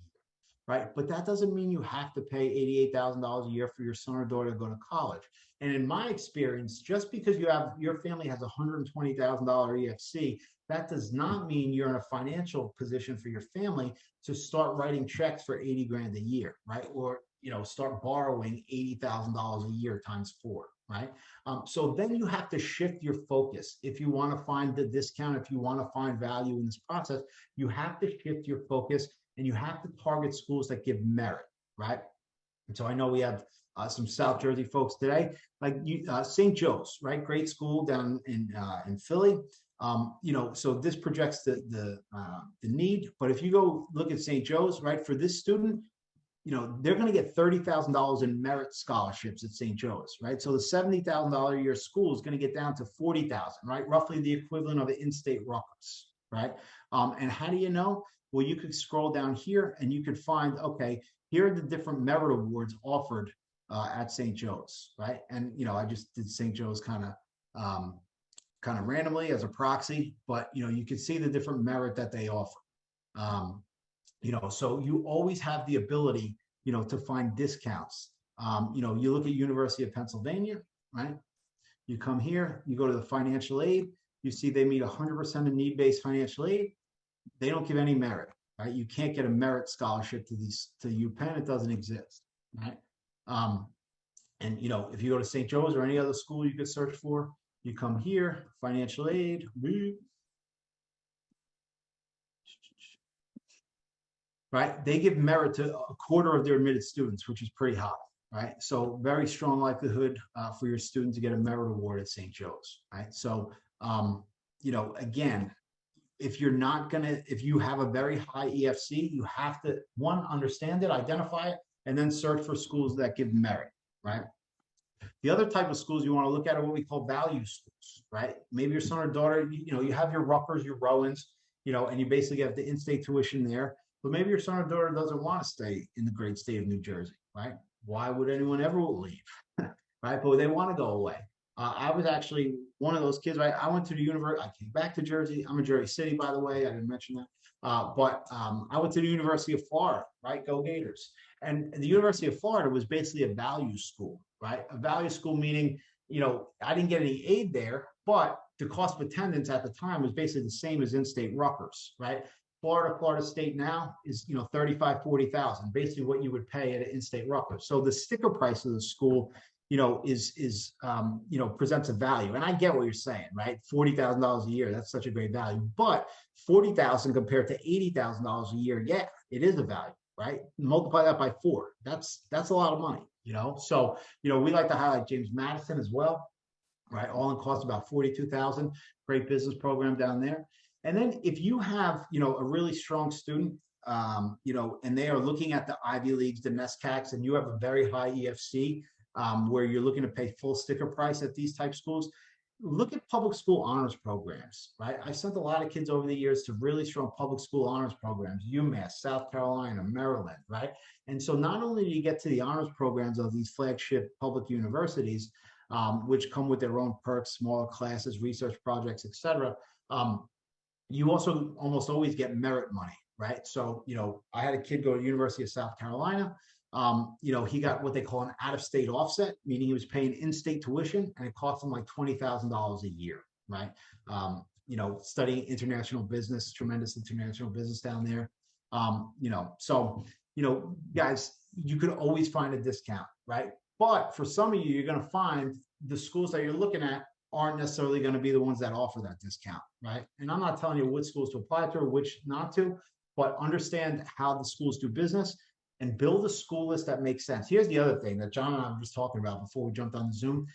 right? But that doesn't mean you have to pay $88,000 a year for your son or daughter to go to college. And in my experience, just because your family has a $120,000 EFC, that does not mean you're in a financial position for your family to start writing checks for 80 grand a year, right? Or start borrowing $80,000 a year times 4, right? So then you have to shift your focus. If you want to find the discount, if you want to find value in this process, you have to shift your focus and you have to target schools that give merit, right? And so I know we have some South Jersey folks today, like St. Joe's, right? Great school down in Philly. So this projects the need. But if you go look at St. Joe's, right, for this student, they're going to get $30,000 in merit scholarships at St. Joe's, right? So the $70,000 a year school is going to get down to $40,000, right? Roughly the equivalent of an in-state Rutgers, right? And how do you know? Well, you could scroll down here and you could find, okay, here are the different merit awards offered at St. Joe's, right? And I just did St. Joe's kind of randomly as a proxy, but you can see the different merit that they offer. So you always have the ability, to find discounts. You look at University of Pennsylvania, right? You come here, you go to the financial aid, you see they meet 100% of need-based financial aid. They don't give any merit, right? You can't get a merit scholarship to UPenn. It doesn't exist, right? And if you go to St. Joe's or any other school you could search for, you come here, financial aid, right? They give merit to a quarter of their admitted students, which is pretty high, right? So very strong likelihood for your student to get a merit award at St. Joe's, right? So, again, if you have a very high EFC, you have to, one, understand it, identify it, and then search for schools that give merit, right? The other type of schools you want to look at are what we call value schools, right? Maybe your son or daughter, you have your Rutgers, your Rowans, and you basically have the in-state tuition there. But maybe your son or daughter doesn't want to stay in the great state of New Jersey, right? Why would anyone ever leave, right? But they want to go away. I was actually one of those kids, right? I went to the university. I came back to Jersey. I'm in Jersey City, by the way. I didn't mention that. But I went to the University of Florida, right? Go Gators. And the University of Florida was basically a value school, right? A value school meaning, I didn't get any aid there, but the cost of attendance at the time was basically the same as in-state Rutgers, right? Florida State now is, 35, 40,000, basically what you would pay at an in-state Rutgers. So the sticker price of the school, presents a value. And I get what you're saying, right? $40,000 a year, that's such a great value. But $40,000 compared to $80,000 a year, yeah, it is a value, right? Multiply that by 4. That's a lot of money, So, we like to highlight James Madison as well, right? All in cost about $42,000. Great business program down there. And then if you have, a really strong student, and they are looking at the Ivy Leagues, the NESCACs, and you have a very high EFC, where you're looking to pay full sticker price at these type schools, look at public school honors programs, right? I sent a lot of kids over the years to really strong public school honors programs, UMass, South Carolina, Maryland, right? And so not only do you get to the honors programs of these flagship public universities, which come with their own perks, smaller classes, research projects, et cetera, you also almost always get merit money, right? So, I had a kid go to the University of South Carolina. He got what they call an out-of-state offset, meaning he was paying in-state tuition, and it cost him like $20,000 a year, right? Studying international business, tremendous international business down there. Guys, you could always find a discount, right? But for some of you, you're going to find the schools that you're looking at aren't necessarily going to be the ones that offer that discount, right? And I'm not telling you which schools to apply to or which not to, but understand how the schools do business and build a school list that makes sense. Here's the other thing that John and I were just talking about before we jumped on the Zoom.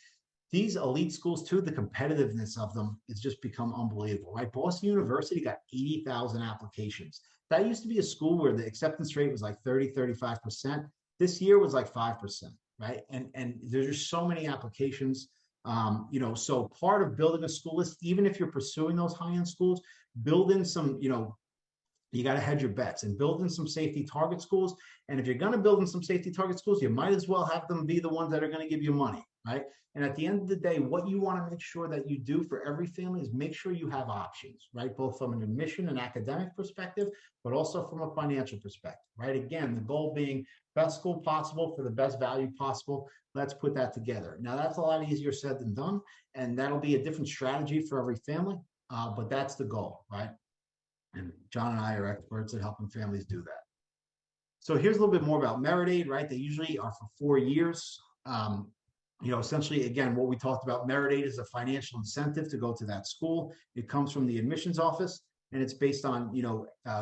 These elite schools too, the competitiveness of them has just become unbelievable, right? Boston University got 80,000 applications. That used to be a school where the acceptance rate was like 30, 35%. This year was like 5%, right? And there's just so many applications. So part of building a school list, even if you're pursuing those high-end schools, build in some, you got to hedge your bets and build in some safety target schools. And if you're going to build in some safety target schools, you might as well have them be the ones that are going to give you money, right? And at the end of the day, what you want to make sure that you do for every family is make sure you have options, right? Both from an admission and academic perspective, but also from a financial perspective, right? Again, the goal being best school possible for the best value possible. Let's put that together. Now, that's a lot easier said than done, and that'll be a different strategy for every family, but that's the goal, right? And John and I are experts at helping families do that. So here's a little bit more about Merit Aid, right? They usually are for 4 years. Essentially, again, what we talked about, Merit Aid is a financial incentive to go to that school. It comes from the admissions office, and it's based on,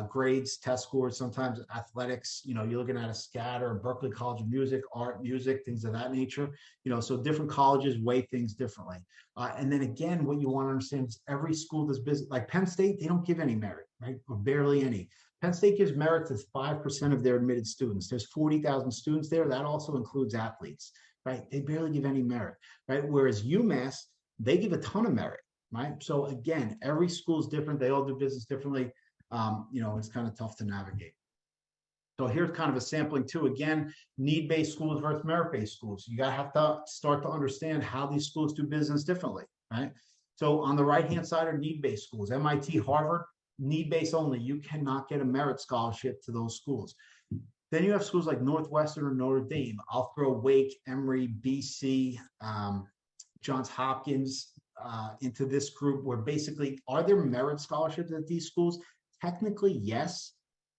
grades, test scores, sometimes athletics. You're looking at a SCAD or Berklee College of Music, art, music, things of that nature. So different colleges weigh things differently. And then again, what you want to understand is every school does business. Like Penn State, they don't give any merit, right? Or barely any. Penn State gives merit to 5% of their admitted students. There's 40,000 students there. That also includes athletes, right? They barely give any merit, right? Whereas UMass, they give a ton of merit, right? So again, every school is different. They all do business differently. It's kind of tough to navigate. So here's kind of a sampling too. Again, need-based schools versus merit-based schools. You gotta have to start to understand how these schools do business differently, right? So on the right-hand side are need-based schools. MIT, Harvard, need-based only. You cannot get a merit scholarship to those schools. Then you have schools like Northwestern or Notre Dame. I'll throw Wake, Emory, BC, Johns Hopkins into this group, where basically, are there merit scholarships at these schools? Technically, yes,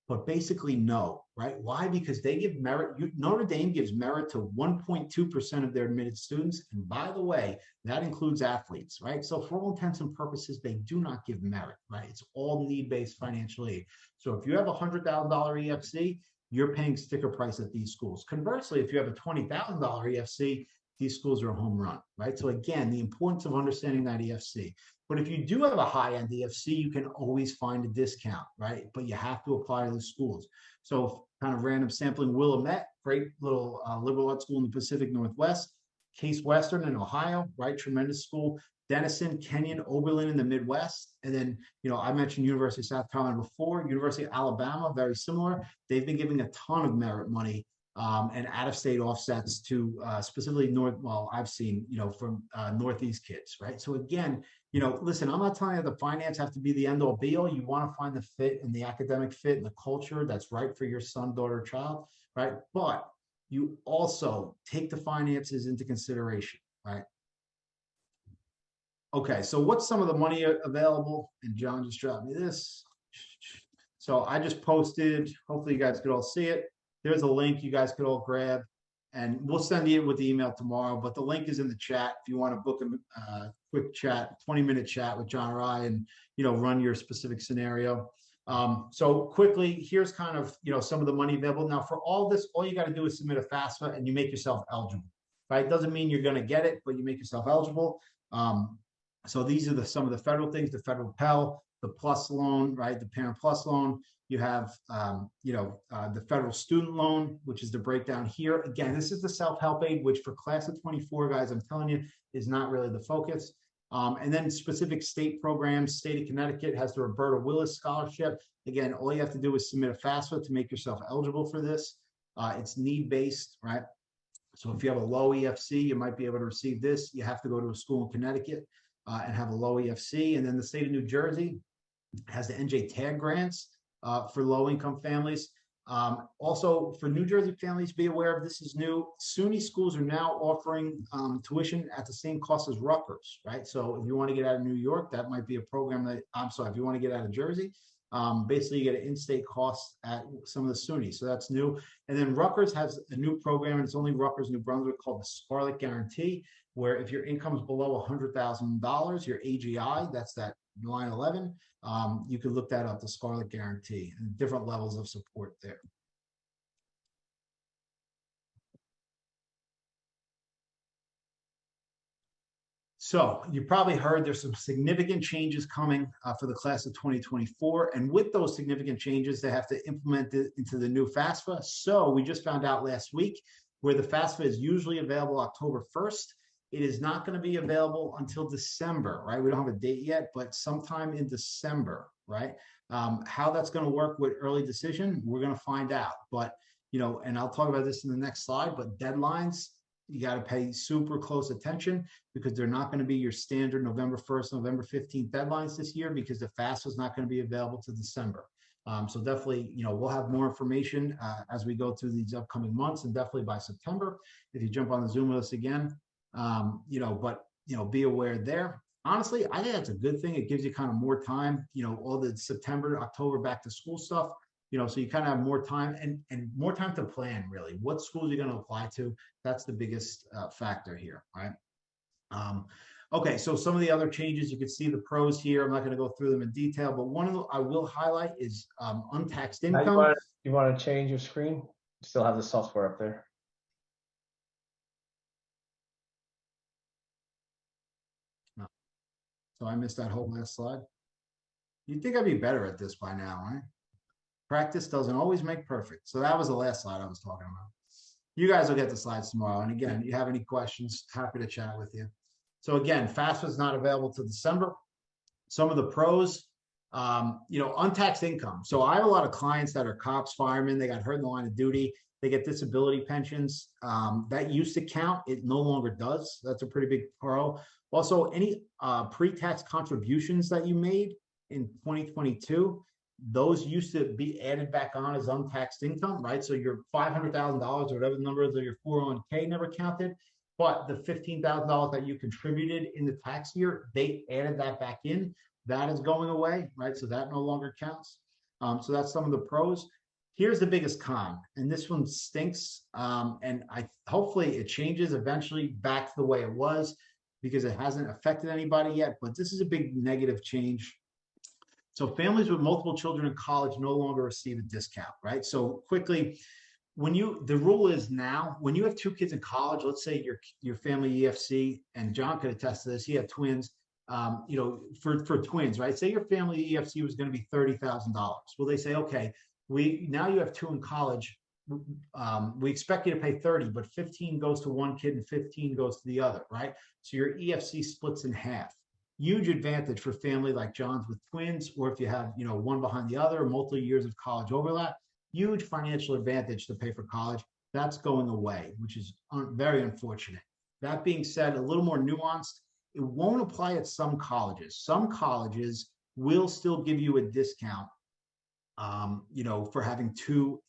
but basically no, right? Why? Because they give merit. Notre Dame gives merit to 1.2% of their admitted students. And by the way, that includes athletes, right? So for all intents and purposes, they do not give merit, right? It's all need-based financial aid. So if you have a $100,000 EFC, you're paying sticker price at these schools. Conversely, if you have a $20,000 EFC, these schools are a home run, right? So again, the importance of understanding that EFC. But if you do have a high-end EFC, you can always find a discount, right? But you have to apply to the schools. So kind of random sampling, Willamette, great little liberal arts school in the Pacific Northwest. Case Western in Ohio, right? Tremendous school. Denison, Kenyon, Oberlin in the Midwest. And then, I mentioned University of South Carolina before, University of Alabama, very similar. They've been giving a ton of merit money and out-of-state offsets to specifically I've seen, from Northeast kids, right? So again, listen, I'm not telling you the finance have to be the end-all be-all. You want to find the fit and the academic fit and the culture that's right for your son, daughter, child, right? But you also take the finances into consideration, right? Okay, so what's some of the money available? And John just dropped me this. So I just posted, hopefully you guys could all see it. There's a link you guys could all grab, and we'll send you with the email tomorrow, but the link is in the chat if you want to book a quick chat, 20-minute chat with John or I, and, run your specific scenario. So quickly, here's kind of, some of the money available. Now for all this, all you got to do is submit a FAFSA and you make yourself eligible, right? It doesn't mean you're going to get it, but you make yourself eligible. So these are some of the federal things: the federal Pell, the Plus loan, right? The Parent Plus loan. You have, the federal student loan, which is the breakdown here. Again, this is the self-help aid, which for class of 24, guys, I'm telling you, is not really the focus. And then specific state programs. State of Connecticut has the Roberta Willis Scholarship. Again, all you have to do is submit a FAFSA to make yourself eligible for this. It's need-based, right? So if you have a low EFC, you might be able to receive this. You have to go to a school in Connecticut and have a low EFC. And then the state of New Jersey has the NJ TAG grants for low-income families. Also, for New Jersey families, be aware of this is new. SUNY schools are now offering tuition at the same cost as Rutgers, right? So if you want to get out of New York, that might be a program that, if you want to get out of Jersey, basically you get an in-state cost at some of the SUNY. So that's new. And then Rutgers has a new program, and it's only Rutgers, New Brunswick, called the Scarlet Guarantee, where if your income is below $100,000, your AGI, that's that line 11, you could look that up, the Scarlet Guarantee, and different levels of support there. So you probably heard there's some significant changes coming for the class of 2024. And with those significant changes, they have to implement it into the new FAFSA. So we just found out last week where the FAFSA is usually available October 1st. It is not going to be available until December, right? We don't have a date yet, but sometime in December, right? How that's going to work with early decision, we're going to find out. But, and I'll talk about this in the next slide, but deadlines, you got to pay super close attention because they're not going to be your standard November 1st, November 15th deadlines this year because the FAFSA is not going to be available to December. So definitely, we'll have more information as we go through these upcoming months, and definitely by September, if you jump on the Zoom with us again, be aware there. Honestly, I think that's a good thing. It gives you kind of more time, all the September, October back to school stuff, so you kind of have more time and more time to plan, really. What schools you're going to apply to, that's the biggest factor here, right? Okay, so some of the other changes, you can see the pros here. I'm not going to go through them in detail, but one of them I will highlight is untaxed income. You want to change your screen? Still have the software up there. So I missed that whole last slide. You'd think I'd be better at this by now, right? Practice doesn't always make perfect. So that was the last slide I was talking about. You guys will get the slides tomorrow. And again, you have any questions, happy to chat with you. So again, FAFSA is not available till December. Some of the pros, untaxed income. So I have a lot of clients that are cops, firemen, they got hurt in the line of duty. They get disability pensions. That used to count. It no longer does. That's a pretty big pro. Also, any pre-tax contributions that you made in 2022, those used to be added back on as untaxed income, right? So your $500,000 or whatever the number is of your 401k never counted, but the $15,000 that you contributed in the tax year, they added that back in. That is going away, right? So that no longer counts. So that's some of the pros. Here's the biggest con, and this one stinks. And hopefully it changes eventually back to the way it was because it hasn't affected anybody yet, but this is a big negative change. So families with multiple children in college no longer receive a discount, right? So quickly, the rule is now, when you have two kids in college, let's say your family EFC, and John could attest to this, you have twins, for twins, right? Say your family EFC was going to be $30,000. Well, they say, okay, now you have two in college. We expect you to pay 30, but 15 goes to one kid and 15 goes to the other, right? So your EFC splits in half. Huge advantage for family like John's with twins, or if you have, one behind the other, multiple years of college overlap, huge financial advantage to pay for college. That's going away, which is very unfortunate. That being said, a little more nuanced, it won't apply at some colleges. Some colleges will still give you a discount, for having two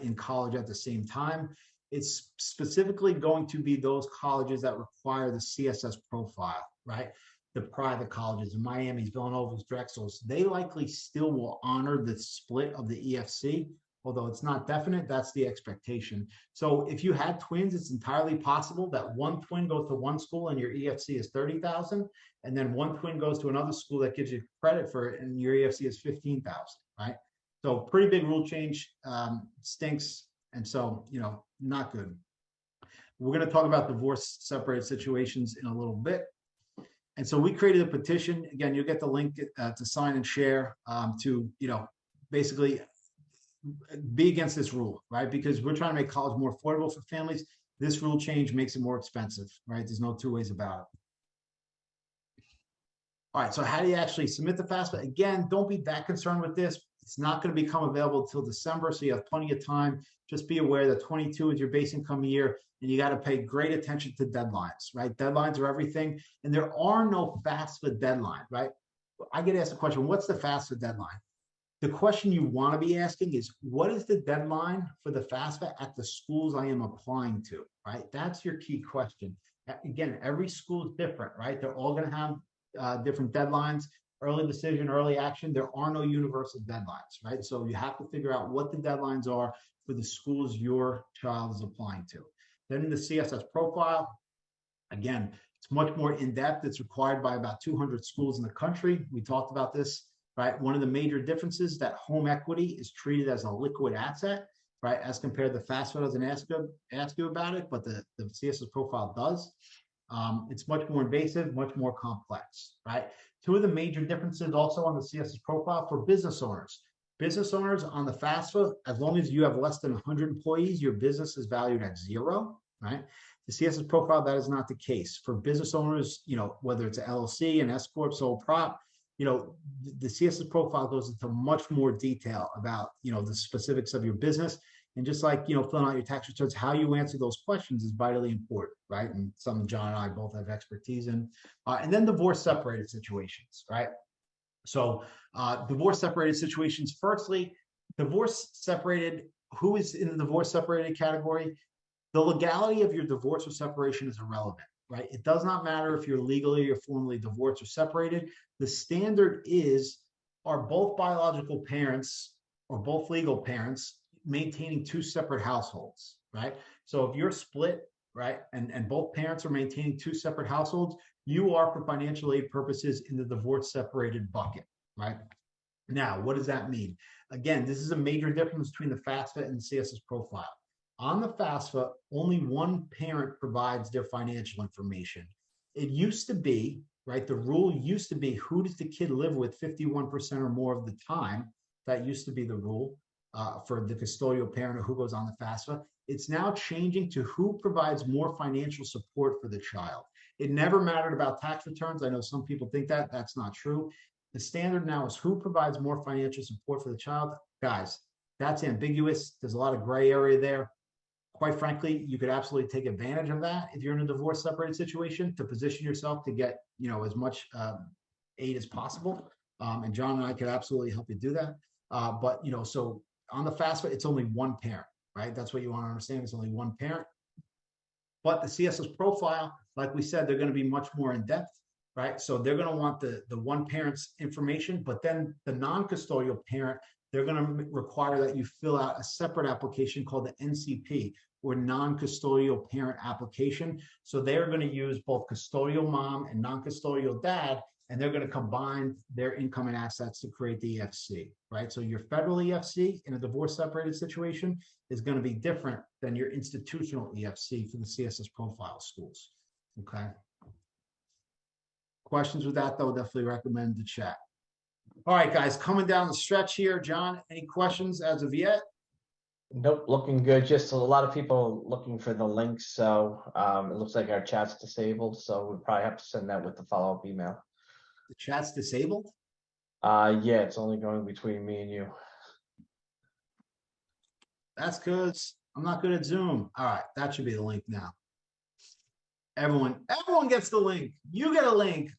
in college at the same time. It's specifically going to be those colleges that require the CSS profile, right? The private colleges, Miami's, Villanova's, Drexel's, they likely still will honor the split of the EFC, although it's not definite. That's the expectation. So if you had twins, it's entirely possible that one twin goes to one school and your EFC is 30,000, and then one twin goes to another school that gives you credit for it and your EFC is 15,000, right? So pretty big rule change, stinks, and so, not good. We're going to talk about divorce separated situations in a little bit. And so we created a petition. Again, you'll get the link to sign and share to, basically be against this rule, right? Because we're trying to make college more affordable for families. This rule change makes it more expensive, right? There's no two ways about it. All right, so how do you actually submit the FAFSA? Again, don't be that concerned with this. It's not going to become available until December, so you have plenty of time. Just be aware that 22 is your base income year, and you got to pay great attention to deadlines, right? Deadlines are everything, and there are no FAFSA deadline, right? I get asked the question, what's the FAFSA deadline? The question you want to be asking is, what is the deadline for the FAFSA at the schools I am applying to, right? That's your key question. Again, every school is different, right? They're all going to have different deadlines. Early decision, early action, there are no universal deadlines, right? So you have to figure out what the deadlines are for the schools your child is applying to. Then in the CSS profile, again, it's much more in-depth. It's required by about 200 schools in the country. We talked about this, right? One of the major differences is that home equity is treated as a liquid asset, right? As compared to FAFSA doesn't ask you about it, but the CSS profile does. It's much more invasive, much more complex, right? Two of the major differences also on the CSS profile for business owners. Business owners on the FAFSA, as long as you have less than 100 employees, your business is valued at 0, right? The CSS profile, that is not the case. For business owners, whether it's an LLC, an S Corp, sole prop, the CSS profile goes into much more detail about, the specifics of your business. And just like, filling out your tax returns, how you answer those questions is vitally important, right? And something John and I both have expertise in. And then divorce separated situations, right? So divorce separated situations, firstly, divorce separated, who is in the divorce separated category? The legality of your divorce or separation is irrelevant, right? It does not matter if you're legally or formally divorced or separated. The standard is, are both biological parents or both legal parents maintaining 2 separate households, right? So if you're split, right, and both parents are maintaining 2 separate households, you are, for financial aid purposes, in the divorce separated bucket, right? Now, what does that mean? Again, this is a major difference between the FAFSA and the CSS profile. On the FAFSA, only one parent provides their financial information. It used to be, right, the rule used to be, who does the kid live with 51% or more of the time? That used to be the rule. For the custodial parent or who goes on the FAFSA. It's now changing to who provides more financial support for the child. It never mattered about tax returns. I know some people think that. That's not true. The standard now is who provides more financial support for the child. Guys, that's ambiguous. There's a lot of gray area there. Quite frankly, you could absolutely take advantage of that if you're in a divorce separated situation to position yourself to get, as much aid as possible. And John and I could absolutely help you do that. But, so on the FAFSA, it's only one parent, right? That's what you want to understand. It's only one parent. But the CSS profile, like we said, they're going to be much more in depth, right? So they're going to want the one parent's information, but then the non-custodial parent, they're going to require that you fill out a separate application called the NCP, or non-custodial parent application. So they're going to use both custodial mom and non-custodial dad, and they're going to combine their income and assets to create the EFC, right? So your federal EFC in a divorce separated situation is going to be different than your institutional EFC for the CSS profile schools, okay? Questions with that, though, definitely recommend the chat. All right, guys, coming down the stretch here. John, any questions as of yet? Nope, looking good. Just a lot of people looking for the links. So it looks like our chat's disabled. So we probably have to send that with the follow-up email. The chat's disabled? Yeah, it's only going between me and you. That's because I'm not good at Zoom. All right, that should be the link now. Everyone gets the link. You get a link.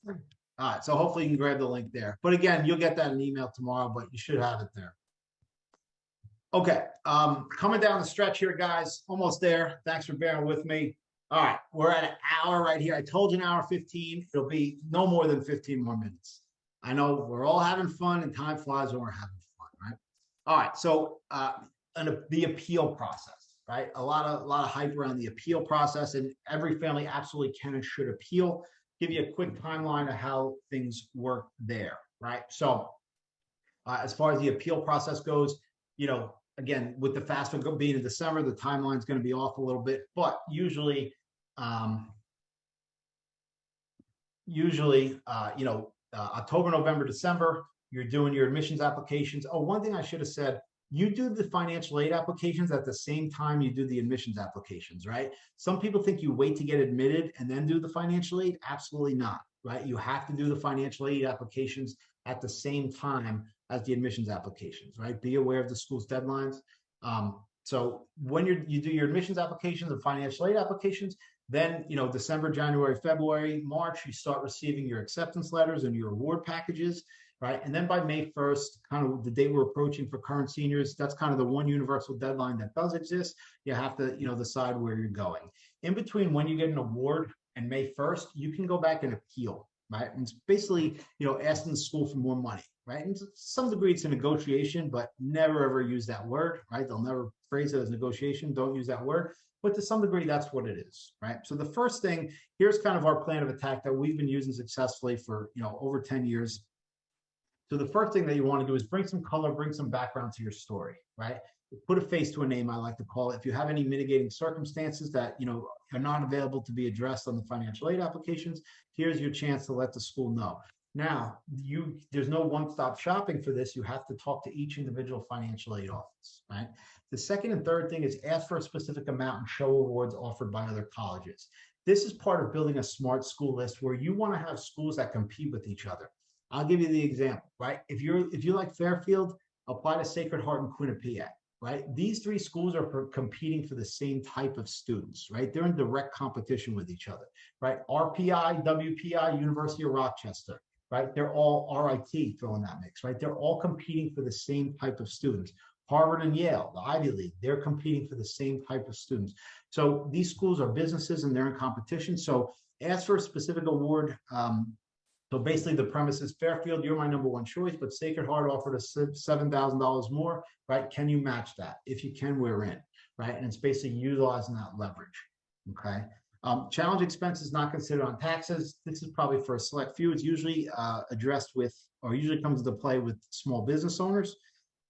All right, so hopefully you can grab the link there. But again, you'll get that in email tomorrow, but you should have it there. Okay, coming down the stretch here, guys. Almost there. Thanks for bearing with me. All right, we're at an hour right here. I told you an hour 15. It'll be no more than 15 more minutes. I know we're all having fun, and time flies when we're having fun, right? All right, so the appeal process, right? A lot of hype around the appeal process, and every family absolutely can and should appeal. Give you a quick timeline of how things work there, right? So as far as the appeal process goes, again, with the FAFSA being in December, the timeline is going to be off a little bit, but usually usually, October, November, December, you're doing your admissions applications. Oh, one thing I should have said, you do the financial aid applications at the same time you do the admissions applications, right? Some people think you wait to get admitted and then do the financial aid. Absolutely not, right? You have to do the financial aid applications at the same time as the admissions applications, right? Be aware of the school's deadlines. So when you do your admissions applications and financial aid applications, then, December, January, February, March, you start receiving your acceptance letters and your award packages, right? And then by May 1st, kind of the date we're approaching for current seniors, that's kind of the one universal deadline that does exist. You have to, decide where you're going. In between when you get an award and May 1st, you can go back and appeal, right? And it's basically, asking the school for more money, right? And to some degree, it's a negotiation, but never ever use that word, right? They'll never phrase it as negotiation. Don't use that word. But to some degree, that's what it is, right? So the first thing, here's kind of our plan of attack that we've been using successfully for, over 10 years. So the first thing that you want to do is bring some color, bring some background to your story, right? Put a face to a name, I like to call it. If you have any mitigating circumstances that, are not available to be addressed on the financial aid applications, here's your chance to let the school know. Now, there's no one-stop shopping for this. You have to talk to each individual financial aid office, right? The second and third thing is ask for a specific amount and show awards offered by other colleges. This is part of building a smart school list where you want to have schools that compete with each other. I'll give you the example, right? If you like Fairfield, apply to Sacred Heart and Quinnipiac, right? These three schools are competing for the same type of students, right? They're in direct competition with each other, right? RPI, WPI, University of Rochester, right? They're all RIT, throw in that mix, right? They're all competing for the same type of students. Harvard and Yale, the Ivy League, they're competing for the same type of students. So these schools are businesses and they're in competition. So ask for a specific award. So basically the premise is Fairfield, you're my number one choice, but Sacred Heart offered us $7,000 more, right? Can you match that? If you can, we're in, right? And it's basically utilizing that leverage, okay? Challenge expenses not considered on taxes. This is probably for a select few. It's usually addressed with, or usually comes into play with small business owners.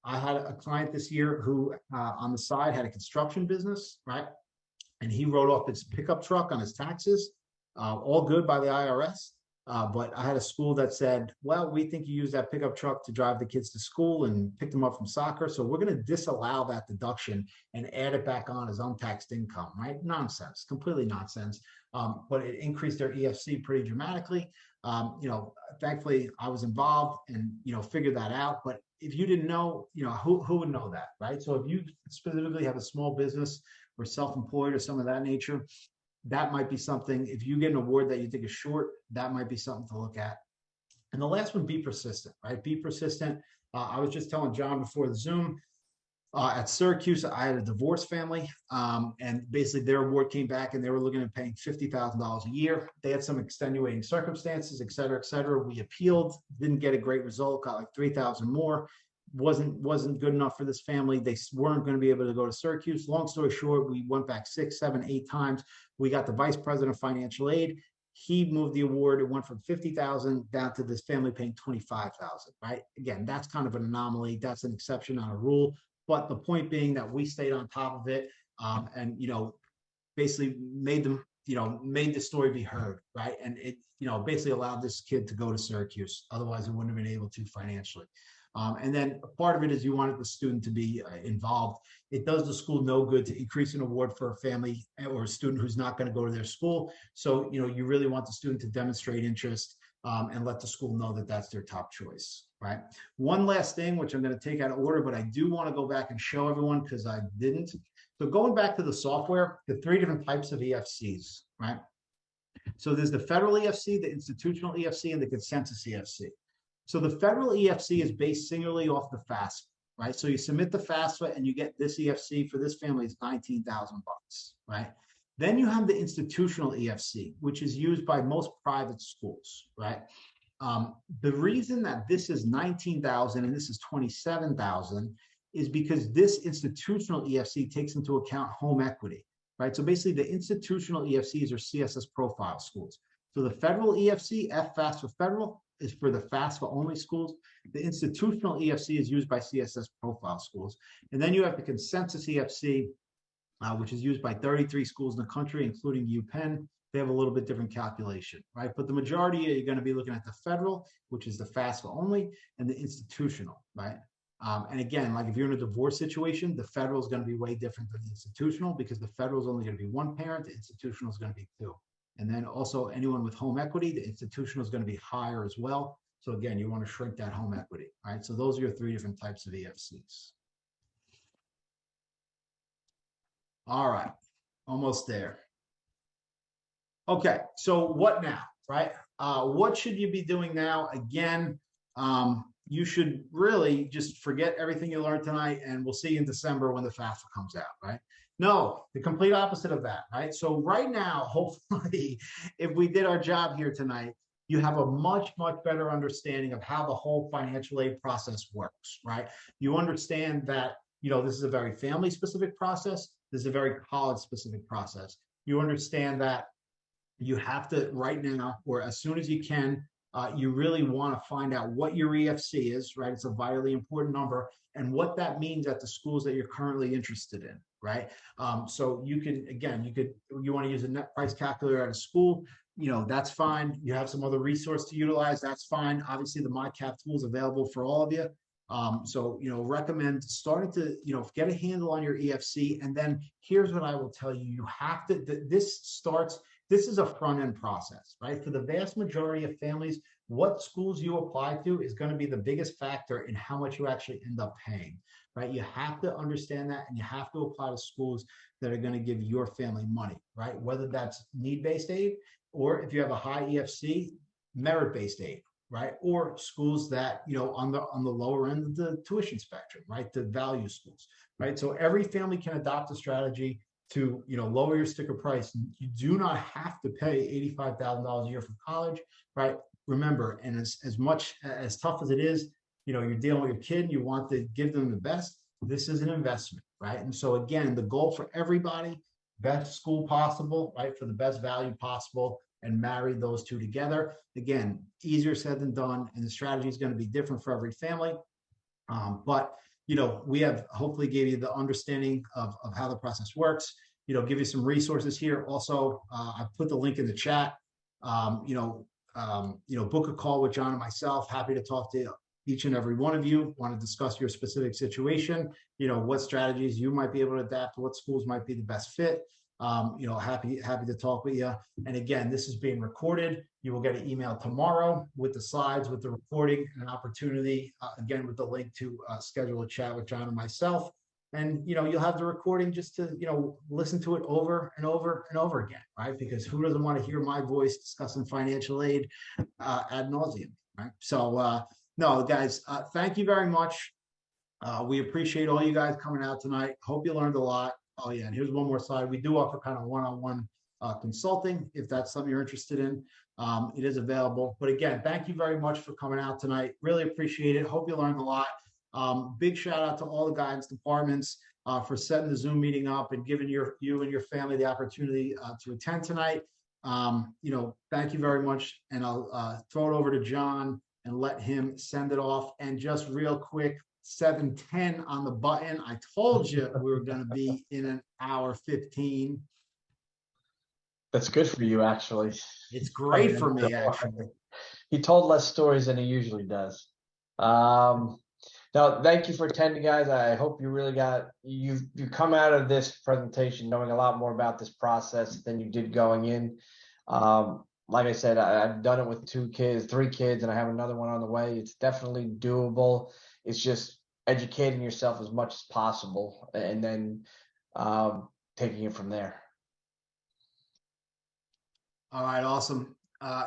I had a client this year who on the side had a construction business, right? And he wrote off his pickup truck on his taxes, all good by the IRS. But I had a school that said, well, we think you use that pickup truck to drive the kids to school and pick them up from soccer. So we're going to disallow that deduction and add it back on as untaxed income, right? Nonsense, completely nonsense. But it increased their EFC pretty dramatically. Thankfully I was involved and, figured that out. But if you didn't know, who would know that, right? So if you specifically have a small business or self-employed or some of that nature, that might be something. If you get an award that you think is short, that might be something to look at. And the last one, be persistent, right? Be persistent. I was just telling John before the Zoom, at Syracuse, I had a divorced family, and basically their award came back and they were looking at paying $50,000 a year. They had some extenuating circumstances, et cetera, et cetera. We appealed, didn't get a great result, got like 3,000 more. Wasn't good enough for this family. They weren't going to be able to go to Syracuse. Long story short, we went back 6, 7, 8 times. We got the vice president of financial aid. He moved the award. It went from 50,000 down to this family paying 25,000, right? Again, that's kind of an anomaly. That's an exception, not a rule. But the point being that we stayed on top of it, and, basically made them, made the story be heard, right? And it, basically allowed this kid to go to Syracuse. Otherwise, it wouldn't have been able to financially. And then part of it is you wanted the student to be involved. It does the school no good to increase an award for a family or a student who's not going to go to their school. So, you really want the student to demonstrate interest and let the school know that that's their top choice, right? One last thing, which I'm going to take out of order, but I do want to go back and show everyone because I didn't. So going back to the software, the 3 different types of EFCs, right? So there's the federal EFC, the institutional EFC, and the consensus EFC. So the federal EFC is based singularly off the FAFSA, right? So you submit the FAFSA and you get this EFC for this family is $19,000, right? Then you have the institutional EFC, which is used by most private schools, right? The reason that this is $19,000 and this is $27,000 is because this institutional EFC takes into account home equity, right? So basically the institutional EFCs are CSS profile schools. So the federal EFC, FAFSA federal, is for the FAFSA only schools. The institutional EFC is used by CSS profile schools. And then you have the consensus EFC, which is used by 33 schools in the country, including UPenn. they have a little bit different calculation, right? But the majority, you're going to be looking at the federal, which is the FAFSA only, and the institutional, right? And again, like if you're in a divorce situation, the federal is going to be way different than the institutional, because the federal is only going to be one parent, the institutional is going to be two. And then also anyone with home equity, the institutional is going to be higher as well. So again, you want to shrink that home equity, right? So those are your three different types of EFCs. All right, almost there. Okay, so what now, right? What should you be doing now? Again, you should really just forget everything you learned tonight, and we'll see you in December when the FAFSA comes out, right? No, the complete opposite of that, right? So right now, hopefully, if we did our job here tonight, you have a much, much better understanding of how the whole financial aid process works, right? You understand that, you know, this is a very family-specific process. This is a very college-specific process. You understand that you have to, right now, or as soon as you can, you really want to find out what your EFC is, right? It's a vitally important number, and what that means at the schools that you're currently interested in, right? So you can, again, you want to use a net price calculator at a school, you know, that's fine. You have some other resource to utilize, that's fine. Obviously, the MyCap tool is available for all of you. So, you know, recommend starting to, you know, get a handle on your EFC. And then here's what I will tell you, you have to, this is a front end process, right? For the vast majority of families, what schools you apply to is going to be the biggest factor in how much you actually end up paying, right? You have to understand that, and you have to apply to schools that are going to give your family money, right? Whether that's need-based aid, or if you have a high EFC, merit-based aid, right? Or schools that, you know, on the lower end of the tuition spectrum, right? The value schools, right? So every family can adopt a strategy to, you know, lower your sticker price. You do not have to pay $85,000 a year for college, right? Remember, and as much as tough as it is, you know, you're dealing with your kid, you want to give them the best. This is an investment, right? And so again, the goal for everybody, best school possible, right? For the best value possible, and marry those two together. Again, easier said than done, and the strategy is going to be different for every family. But you know, we have hopefully gave you the understanding of how the process works, you know, give you some resources here. Also, I put the link in the chat, book a call with John and myself. Happy to talk to each and every one of you. Want to discuss your specific situation, you know, what strategies you might be able to adapt, what schools might be the best fit. Happy to talk with you. And again, this is being recorded. You will get an email tomorrow with the slides, with the recording, and an opportunity, again, with the link to schedule a chat with John and myself. And, you know, you'll have the recording just to, you know, listen to it over and over and over again, right? Because who doesn't want to hear my voice discussing financial aid ad nauseum, right? So, no, guys, thank you very much. We appreciate all you guys coming out tonight. Hope you learned a lot. Oh yeah, and here's one more slide. We do offer kind of one-on-one consulting if that's something you're interested in. It is available. But again, thank you very much for coming out tonight. Really appreciate it. Hope you learned a lot. Big shout out to all the guidance departments for setting the Zoom meeting up and giving you and your family the opportunity to attend tonight. Thank you very much. And I'll throw it over to John and let him send it off. And just real quick, 7:10 on the button. I told you we were going to be in an hour 15. That's good for you, actually. It's great for me, actually. He told less stories than he usually does. Now, thank you for attending, guys. I hope you really you come out of this presentation knowing a lot more about this process than you did going in. Like I said, I've done it with 3 kids, and I have another one on the way. It's definitely doable. It's just educating yourself as much as possible, and then taking it from there. All right, awesome.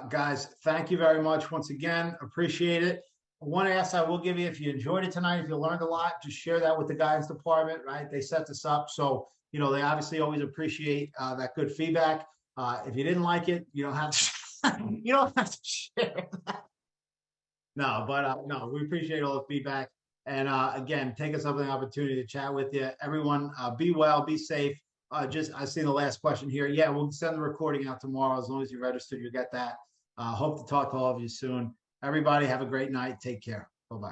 Guys, thank you very much once again. Appreciate it. One ask I will give you, if you enjoyed it tonight, if you learned a lot, just share that with the guidance department, right? They set this up. So, you know, they obviously always appreciate that good feedback. If you didn't like it, you don't have to share that. No, but no, we appreciate all the feedback. And again, take us up on the opportunity to chat with you. Everyone, be well, be safe. I see the last question here. Yeah, we'll send the recording out tomorrow. As long as you're registered, you get that. Hope to talk to all of you soon. Everybody have a great night. Take care. Bye-bye.